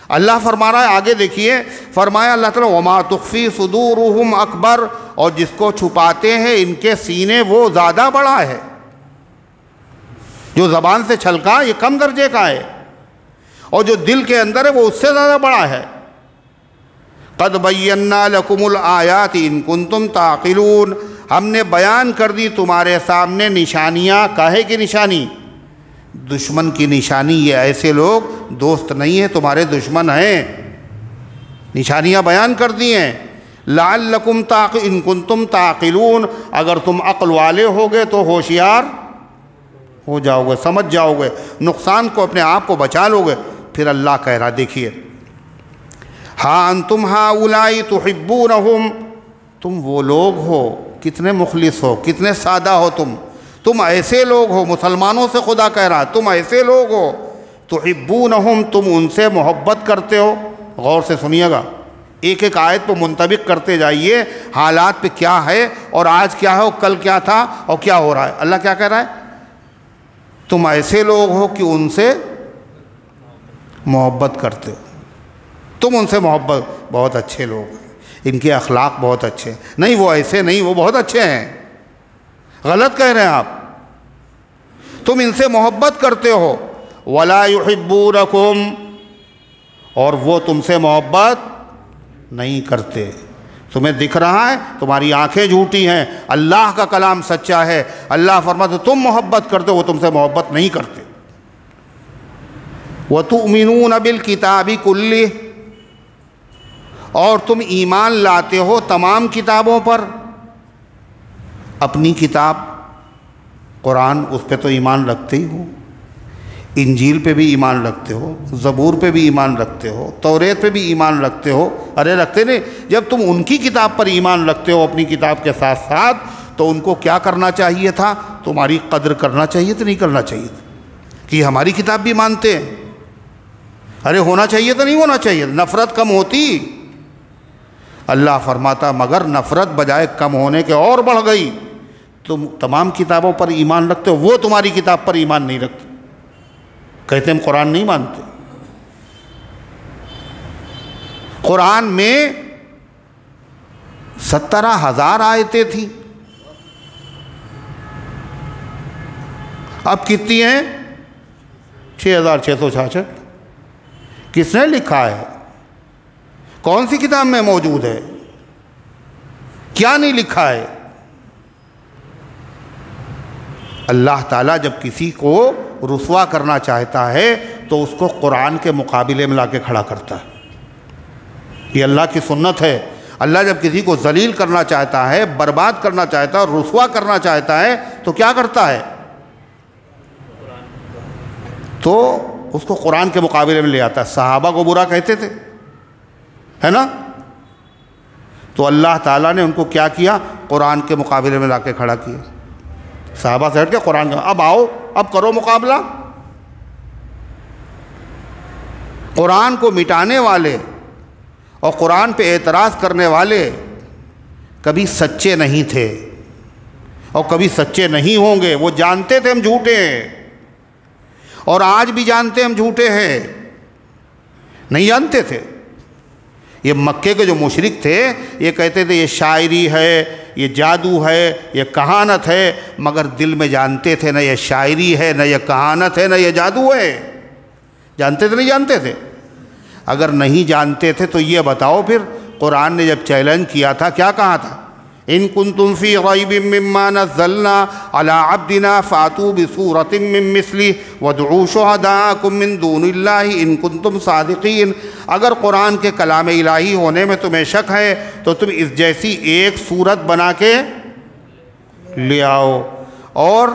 [SPEAKER 1] اللہ فرما رہا ہے آگے دیکھیے، فرمایا اللہ تعالیٰ وما تخفی صدورہم اکبر، اور جس کو چھپاتے ہیں ان کے سینے وہ زیادہ بڑا ہے. جو زبان سے چھلکا یہ کم درجے کا ہے اور جو دل کے اندر ہے وہ اس سے زیادہ بڑا ہے. قد بینا لکم الآیات ان کنتم تعقلون، ہم نے بیان کر دی تمہارے سامنے نشانیاں. کاہے کی نشانی؟ دشمن کی نشانی. یہ ایسے لوگ دوست نہیں ہیں، تمہارے دشمن ہیں. نشانیاں بیان کر دی ہیں. لعلکم ان کنتم تعقلون، اگر تم عقل والے ہوگے تو ہوشیار ہو جاؤ گے، سمجھ جاؤ گے، نقصان کو اپنے آپ کو بچا لو گے. پھر اللہ کہہ رہا دیکھیے، ہاں انتم ہؤلاء تحبونہم، تم وہ لوگ ہو، کتنے مخلص ہو، کتنے سادہ ہو تم ایسے لوگ ہو. مسلمانوں سے خدا کہہ رہا تم ایسے لوگ ہو، تحبونہم، تم ان سے محبت کرتے ہو. غور سے سنیے گا، ایک ایک آیت پہ منطبق کرتے جائیے حالات پہ کیا ہے اور آج کیا ہے اور کل کیا تھا اور کیا ہو رہا ہے. اللہ کیا کہہ رہا ہے؟ تم ایسے لوگ ہو کہ ان سے محبت کرتے ہو. تم ان سے محبت، بہت اچھے لوگ ہیں، ان کے اخلاق بہت اچھے ہیں. نہیں وہ ایسے نہیں، وہ بہت اچھے ہیں. غلط کہہ رہے ہیں آپ. تم ان سے محبت کرتے ہو. وَلَا يُحِبُّونَكُمْ، اور وہ تم سے محبت نہیں کرتے. تمہیں دکھ رہا ہے تمہاری آنکھیں جھوٹی ہیں، اللہ کا کلام سچا ہے. اللہ فرماتا تم محبت کرتے ہو، وہ تم سے محبت نہیں کرتے. وَتُؤْمِنُونَ بِالْكِتَابِ كُلِّهِ، اور تم ایمان لاتے ہو تمام کتابوں پر. اپنی کتاب قرآن، اس پہ تو ایمان رکھتے ہی ہو. انجیل پہ بھی ایمان رکھتے ہو، زبور پہ بھی ایمان رکھتے ہو، توریت پہ بھی ایمان رکھتے ہو. ارے رکھتے نہیں. جب تم ان کی کتاب پر ایمان رکھتے ہو اپنی کتاب کے ساتھ ساتھ، تو ان کو کیا کرنا چاہیے تھا؟ تمہاری قدر کرنا چاہیے تھا، نہیں کرنا چاہیے تھا کہ ہماری کتاب بھی مانتے ہیں. ارے ہونا چاہیے تھا، نہیں ہونا چاہیے. نفرت کم ہوتی. اللہ فرماتا مگر نفرت بجائے کم ہونے کے اور بڑھ گئی. تم تمام کتابوں پر ایمان رکھتے ہو، وہ تمہاری کتاب پر ایمان نہیں رکھتے. کہتے ہم قرآن نہیں مانتے. قرآن میں 17,000 آیتیں تھیں، اب کتنی ہیں؟ 6,666. کس نے لکھا ہے؟ کون سی کتاب میں موجود ہے؟ کیا نہیں لکھا ہے؟ اللہ تعالیٰ جب کسی کو رسوا کرنا چاہتا ہے تو اس کو قرآن کے مقابلے میں لا کے کھڑا کرتا ہے. یہ اللہ کی سنت ہے. اللہ جب کسی کو ذلیل کرنا چاہتا ہے، برباد کرنا چاہتا ہے، رسوا کرنا چاہتا ہے تو کیا کرتا ہے؟ تو اس کو قرآن کے مقابلے میں لے آتا ہے. صحابہ کو برا کہتے تھے، ہے نا؟ تو اللہ تعالیٰ نے ان کو کیا کیا؟ قرآن کے مقابلے میں لا کے کھڑا کیا. صحابہ سے ہٹ کے قرآن کا، اب آؤ اب کرو مقابلہ. قرآن کو مٹانے والے اور قرآن پہ اعتراض کرنے والے کبھی سچے نہیں تھے اور کبھی سچے نہیں ہوں گے. وہ جانتے تھے ہم جھوٹے ہیں، اور آج بھی جانتے ہم جھوٹے ہیں. نہیں جانتے تھے. یہ مکے کے جو مشرک تھے یہ کہتے تھے یہ شاعری ہے، یہ جادو ہے، یہ کہانت ہے، مگر دل میں جانتے تھے نہ یہ شاعری ہے، نہ یہ کہانت ہے، نہ یہ جادو ہے. جانتے تھے نہیں جانتے تھے؟ اگر نہیں جانتے تھے تو یہ بتاؤ پھر قرآن نے جب چیلنج کیا تھا کیا کہا تھا؟ ان کنتم فی ریب مما نزلنا علی عبدنا فاتوا بسورۃ من مثلہ وادعوا شہداءکم من دون اللہ ان کنتم صادقین. اگر قرآن کے کلام الہی ہونے میں تمہیں شک ہے تو تم اس جیسی ایک صورت بنا کے لے آؤ اور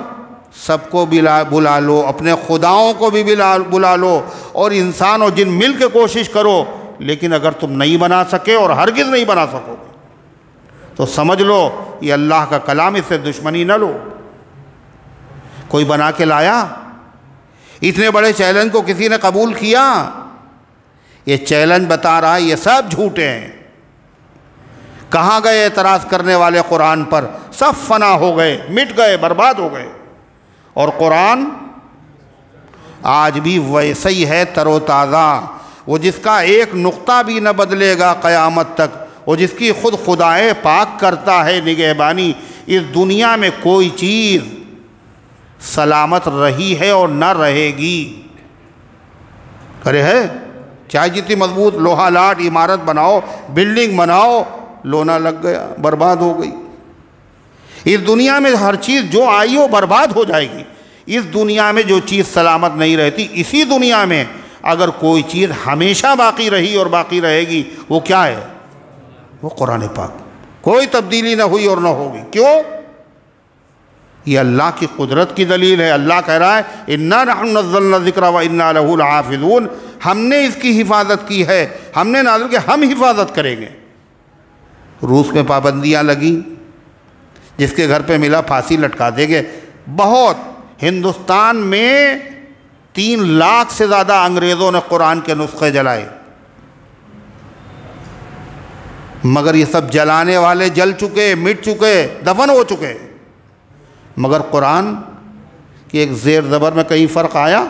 [SPEAKER 1] سب کو بلا لو، اپنے خداؤں کو بھی بلا لو، اور انسان اور جن مل کے کوشش کرو. لیکن اگر تم نہیں بنا سکے اور ہرگز نہیں بنا سکو گے تو سمجھ لو یہ اللہ کا کلام، اس سے دشمنی نہ لو. کوئی بنا کے لایا؟ اتنے بڑے چیلنج کو کسی نے قبول کیا؟ یہ چیلنج بتا رہا ہے یہ سب جھوٹے ہیں. کہاں گئے اعتراض کرنے والے قرآن پر؟ سب فنا ہو گئے، مٹ گئے، برباد ہو گئے. اور قرآن آج بھی ویسا ہی ہے، تر و تازہ. وہ جس کا ایک نقطہ بھی نہ بدلے گا قیامت تک، وہ جس کی خود خدائے پاک کرتا ہے نگہبانی. اس دنیا میں کوئی چیز سلامت رہی ہے اور نہ رہے گی. کرے ہے چاہے جتنی مضبوط لوہا لاٹ عمارت بناؤ، بلڈنگ بناؤ، لونا لگ گیا، برباد ہو گئی. اس دنیا میں ہر چیز جو آئی ہو برباد ہو جائے گی. اس دنیا میں جو چیز سلامت نہیں رہتی، اسی دنیا میں اگر کوئی چیز ہمیشہ باقی رہی اور باقی رہے گی وہ کیا ہے؟ وہ قرآن پاک، کوئی تبدیلی نہ ہوئی اور نہ ہوگی۔ کیوں؟ یہ اللہ کی قدرت کی دلیل ہے۔ اللہ کہہ رہا ہے اِنَّا نَحْنُ نَزَّلْنَا الذِّكْرَ وَإِنَّا لَهُ لَحَافِظُونَ، ہم نے اس کی حفاظت کی ہے، ہم نے نازل کیا، ہم حفاظت کریں گے۔ روس میں پابندیاں لگیں، جس کے گھر پہ ملا پھانسی لٹکا دیں گے۔ بہت ہندوستان میں 3 لاکھ سے زیادہ انگریزوں نے قرآن کے نسخے جلائے، مگر یہ سب جلانے والے جل چکے، مٹ چکے، دفن ہو چکے، مگر قرآن کی ایک زیر زبر میں کہیں فرق آیا؟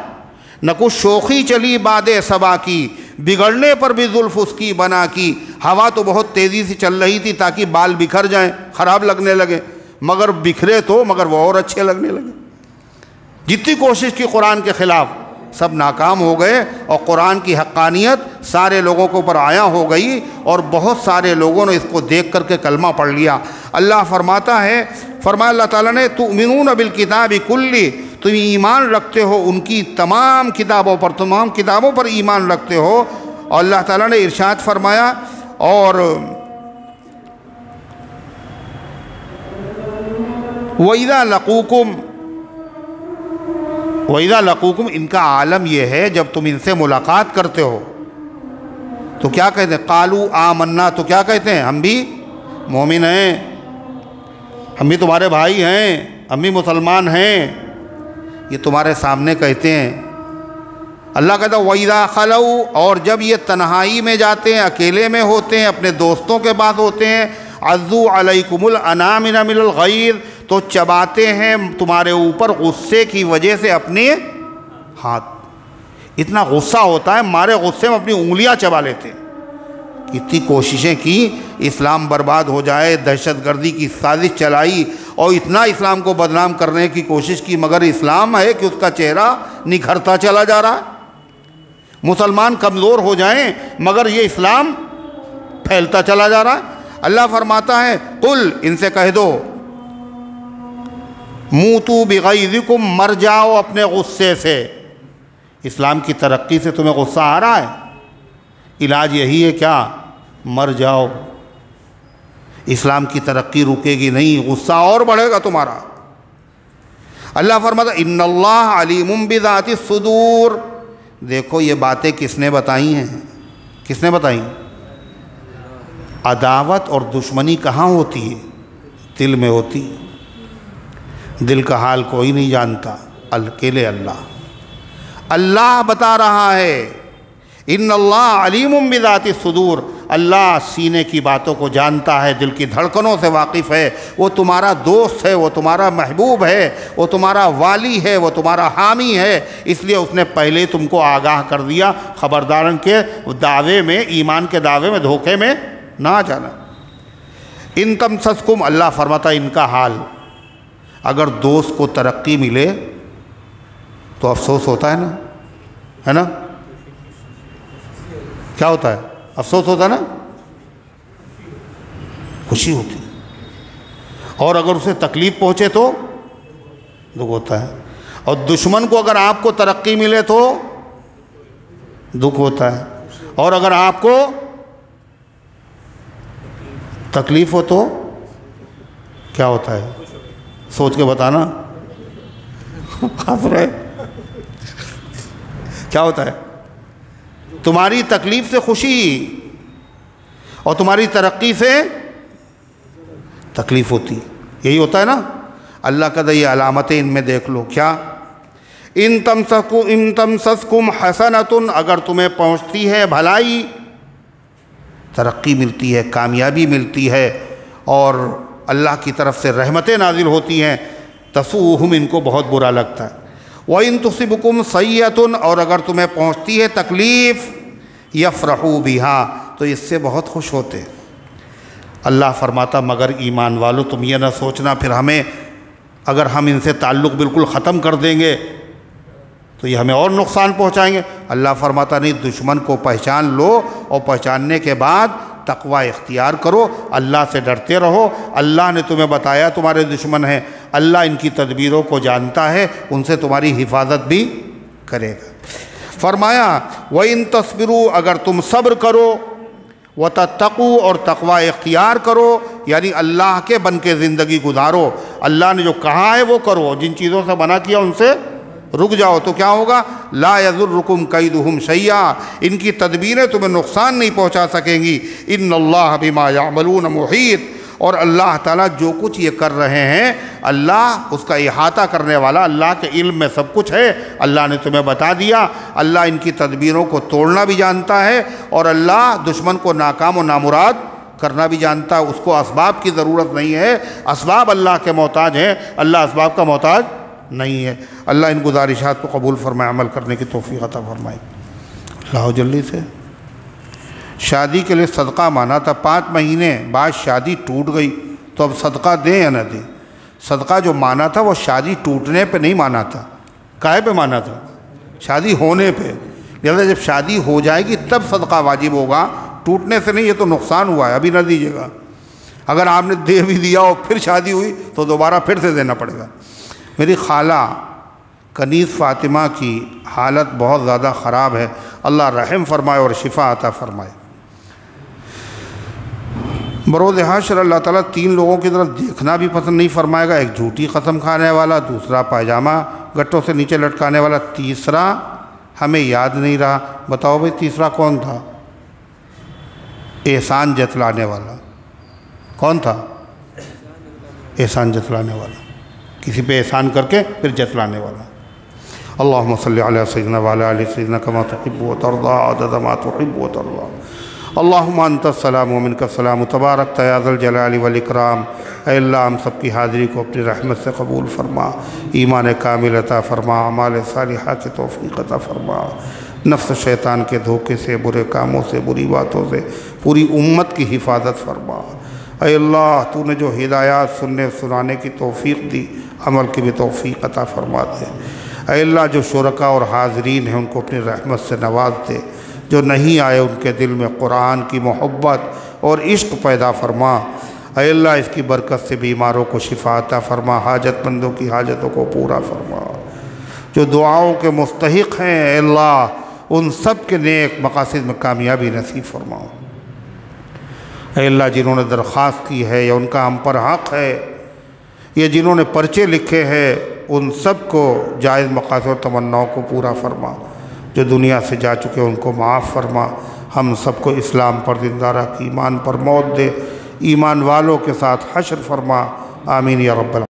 [SPEAKER 1] نہ کچھ شوخی چلی باد صبا کی، بگڑنے پر بھی زلف اس کی بنا کی۔ ہوا تو بہت تیزی سے چل رہی تھی تاکہ بال بکھر جائیں، خراب لگنے لگے، مگر بکھرے تو مگر وہ اور اچھے لگنے لگے۔ جتنی کوشش کی قرآن کے خلاف سب ناکام ہو گئے، اور قرآن کی حقانیت سارے لوگوں کے اوپر عیاں ہو گئی، اور بہت سارے لوگوں نے اس کو دیکھ کر کے کلمہ پڑھ لیا۔ اللہ فرماتا ہے، فرمایا اللہ تعالیٰ نے تؤمنون بالکتاب کلی، تم ایمان رکھتے ہو ان کی تمام کتابوں پر، تمام کتابوں پر ایمان رکھتے ہو۔ اور اللہ تعالیٰ نے ارشاد فرمایا، اور وَإِذَا لَقُوكُمْ، ان کا عالم یہ ہے جب تم ان سے ملاقات کرتے ہو تو کیا کہتے ہیں؟ قالوا آمنا، تو کیا کہتے ہیں؟ ہم بھی مومن ہیں، ہم بھی تمہارے بھائی ہیں، ہم بھی مسلمان ہیں، یہ تمہارے سامنے کہتے ہیں۔ اللہ کہتا ہے وَإِذَا خَلَوْا، اور جب یہ تنہائی میں جاتے ہیں، اکیلے میں ہوتے ہیں، اپنے دوستوں کے پاس ہوتے ہیں، عَضُّوا عَلَيْكُمُ الْأَنَامِلَ مِنَ الْغَيْظِ، تو چباتے ہیں تمہارے اوپر غصے کی وجہ سے اپنے ہاتھ۔ اتنا غصہ ہوتا ہے، مارے غصے میں اپنی انگلیاں چبا لیتے ہیں۔ اتنی کوششیں کی اسلام برباد ہو جائے، دہشت گردی کی سازش چلائی، اور اتنا اسلام کو بدنام کرنے کی کوشش کی، مگر اسلام ہے کہ اس کا چہرہ نکھرتا چلا جا رہا ہے۔ مسلمان کمزور ہو جائیں مگر یہ اسلام پھیلتا چلا جا رہا ہے۔ اللہ فرماتا ہے قل، ان سے کہہ دو، موتوا بغیظکم، مر جاؤ اپنے غصے سے۔ اسلام کی ترقی سے تمہیں غصہ آ رہا ہے، علاج یہی ہے کیا؟ مر جاؤ۔ اسلام کی ترقی رکے گی نہیں، غصہ اور بڑھے گا تمہارا۔ اللہ فرماتا ان اللہ علیم بذات الصدور، دیکھو یہ باتیں کس نے بتائی ہیں؟ کس نے بتائی؟ عداوت اور دشمنی کہاں ہوتی ہے؟ دل میں ہوتی ہے۔ دل کا حال کوئی نہیں جانتا، اکیلے اللہ بتا رہا ہے۔ ان اللہ علیم بذات الصدور، اللہ سینے کی باتوں کو جانتا ہے، دل کی دھڑکنوں سے واقف ہے۔ وہ تمہارا دوست ہے، وہ تمہارا محبوب ہے، وہ تمہارا والی ہے، وہ تمہارا حامی ہے، اس لیے اس نے پہلے تم کو آگاہ کر دیا، خبردار کے دعوے میں، ایمان کے دعوے میں دھوکے میں نہ آ جانا۔ ان تمسسکم، اللہ فرماتا ان کا حال، اگر دوست کو ترقی ملے تو افسوس ہوتا ہے نا؟ کیا ہوتا ہے؟ افسوس ہوتا ہے نا؟ خوشی ہوتی ہے۔ اور اگر اسے تکلیف پہنچے تو دکھ ہوتا ہے۔ اور دشمن کو اگر آپ کو ترقی ملے تو دکھ ہوتا ہے، اور اگر آپ کو تکلیف ہو تو کیا ہوتا ہے؟ سوچ کے بتانا، ہنس رہے، کیا ہوتا ہے؟ تمہاری تکلیف سے خوشی اور تمہاری ترقی سے تکلیف ہوتی، یہی ہوتا ہے نا۔ اللہ کا یہ علامتیں ان میں دیکھ لو، کیا؟ ان تمسسکم حسنۃ، اگر تمہیں پہنچتی ہے بھلائی، ترقی ملتی ہے، کامیابی ملتی ہے، اور اللہ کی طرف سے رحمتیں نازل ہوتی ہیں، تسوہم، ان کو بہت برا لگتا ہے۔ وَإِن تُصِبْكُمْ سَیِّئَةٌ، اور اگر تمہیں پہنچتی ہے تکلیف، یفرحوا بِہَا، تو اس سے بہت خوش ہوتے۔ اللہ فرماتا مگر ایمان والو تم یہ نہ سوچنا پھر ہمیں، اگر ہم ان سے تعلق بالکل ختم کر دیں گے تو یہ ہمیں اور نقصان پہنچائیں گے۔ اللہ فرماتا نہیں، دشمن کو پہچان لو، اور پہچاننے کے بعد تقوی اختیار کرو، اللہ سے ڈرتے رہو۔ اللہ نے تمہیں بتایا تمہارے دشمن ہیں، اللہ ان کی تدبیروں کو جانتا ہے، ان سے تمہاری حفاظت بھی کرے گا۔ فرمایا وَإِن تَصْبِرُوا اگر تم صبر کرو، وَتَتَّقُوا اور تقوی اختیار کرو، یعنی اللہ کے بن کے زندگی گزارو، اللہ نے جو کہا ہے وہ کرو، جن چیزوں سے منع کیا ان سے رک جاؤ، تو کیا ہوگا؟ لا یضرکم کیدہم شیئا، ان کی تدبیریں تمہیں نقصان نہیں پہنچا سکیں گی، ان اللہ بما یعملون محیط، اور اللہ تعالیٰ جو کچھ یہ کر رہے ہیں اللہ اس کا احاطہ کرنے والا، اللہ کے علم میں سب کچھ ہے، اللہ نے تمہیں بتا دیا، اللہ ان کی تدبیروں کو توڑنا بھی جانتا ہے، اور اللہ دشمن کو ناکام و نامراد کرنا بھی جانتا ہے، اس کو اسباب کی ضرورت نہیں ہے، اسباب اللہ کے محتاج ہیں، اللہ اسباب کا محتاج نہیں ہے۔ اللہ ان گزارشات کو قبول فرمائے، عمل کرنے کی توفیق عطا فرمائے۔ اللہ جلدی سے شادی کے لیے صدقہ مانا تھا، 5 مہینے بعد شادی ٹوٹ گئی، تو اب صدقہ دیں یا نہ دیں؟ صدقہ جو مانا تھا وہ شادی ٹوٹنے پہ نہیں مانا تھا، کائے پہ مانا تھا؟ شادی ہونے پہ، لہذا جب شادی ہو جائے گی تب صدقہ واجب ہوگا، ٹوٹنے سے نہیں، یہ تو نقصان ہوا ہے، ابھی نہ دیجیے گا۔ اگر آپ نے دے بھی دیا اور پھر شادی ہوئی تو دوبارہ پھر سے دینا پڑے گا۔ میری خالہ کنیز فاطمہ کی حالت بہت زیادہ خراب ہے، اللہ رحم فرمائے اور شفا عطا فرمائے۔ بروز حشر اللہ تعالیٰ 3 لوگوں کی طرف دیکھنا بھی پسند نہیں فرمائے گا، ایک جھوٹی قسم کھانے والا، دوسرا پائجامہ گٹوں سے نیچے لٹکانے والا، تیسرا ہمیں یاد نہیں رہا، بتاؤ بھئی تیسرا کون تھا؟ احسان جتلانے والا۔ کون تھا؟ احسان جتلانے والا، کسی پہ احسان کر کے پھر جتلانے والا۔ اللہم صلی علی سیدنا وعلی آل سیدنا کما تحب و ترضی عدد ما تحب و ترضی۔ اللہم انت السلام و منک السلام تبارک یا ذا الجلال والاکرام۔ اے اللہ ہم سب کی حاضری کو اپنی رحمت سے قبول فرما، ایمان کامل عطا فرما، اعمال صالحہ کی توفیق عطا فرما، نفس شیطان کے دھوکے سے، برے کاموں سے، بری باتوں سے پوری امت کی حفاظت فرما۔ اے اللہ تو نے جو ہدایات سننے سنانے کی توفیق دی، عمل کی بھی توفیق عطا فرما دے۔ اے اللہ جو شرکاء اور حاضرین ہیں ان کو اپنی رحمت سے نواز دے، جو نہیں آئے ان کے دل میں قرآن کی محبت اور عشق پیدا فرما۔ اے اللہ اس کی برکت سے بیماروں کو شفا عطا فرما، حاجت مندوں کی حاجتوں کو پورا فرما، جو دعاؤں کے مستحق ہیں اے اللہ ان سب کے نیک مقاصد میں کامیابی نصیب فرماؤ۔ اے اللہ جنہوں نے درخواست کی ہے یا ان کا ہم پر حق ہے، یا جنہوں نے پرچے لکھے ہیں ان سب کو جائز مقاصد اور تمناؤں کو پورا فرما، جو دنیا سے جا چکے ان کو معاف فرما، ہم سب کو اسلام پر زندہ رکھ، ایمان پر موت دے، ایمان والوں کے ساتھ حشر فرما، آمین یا رب العالمین۔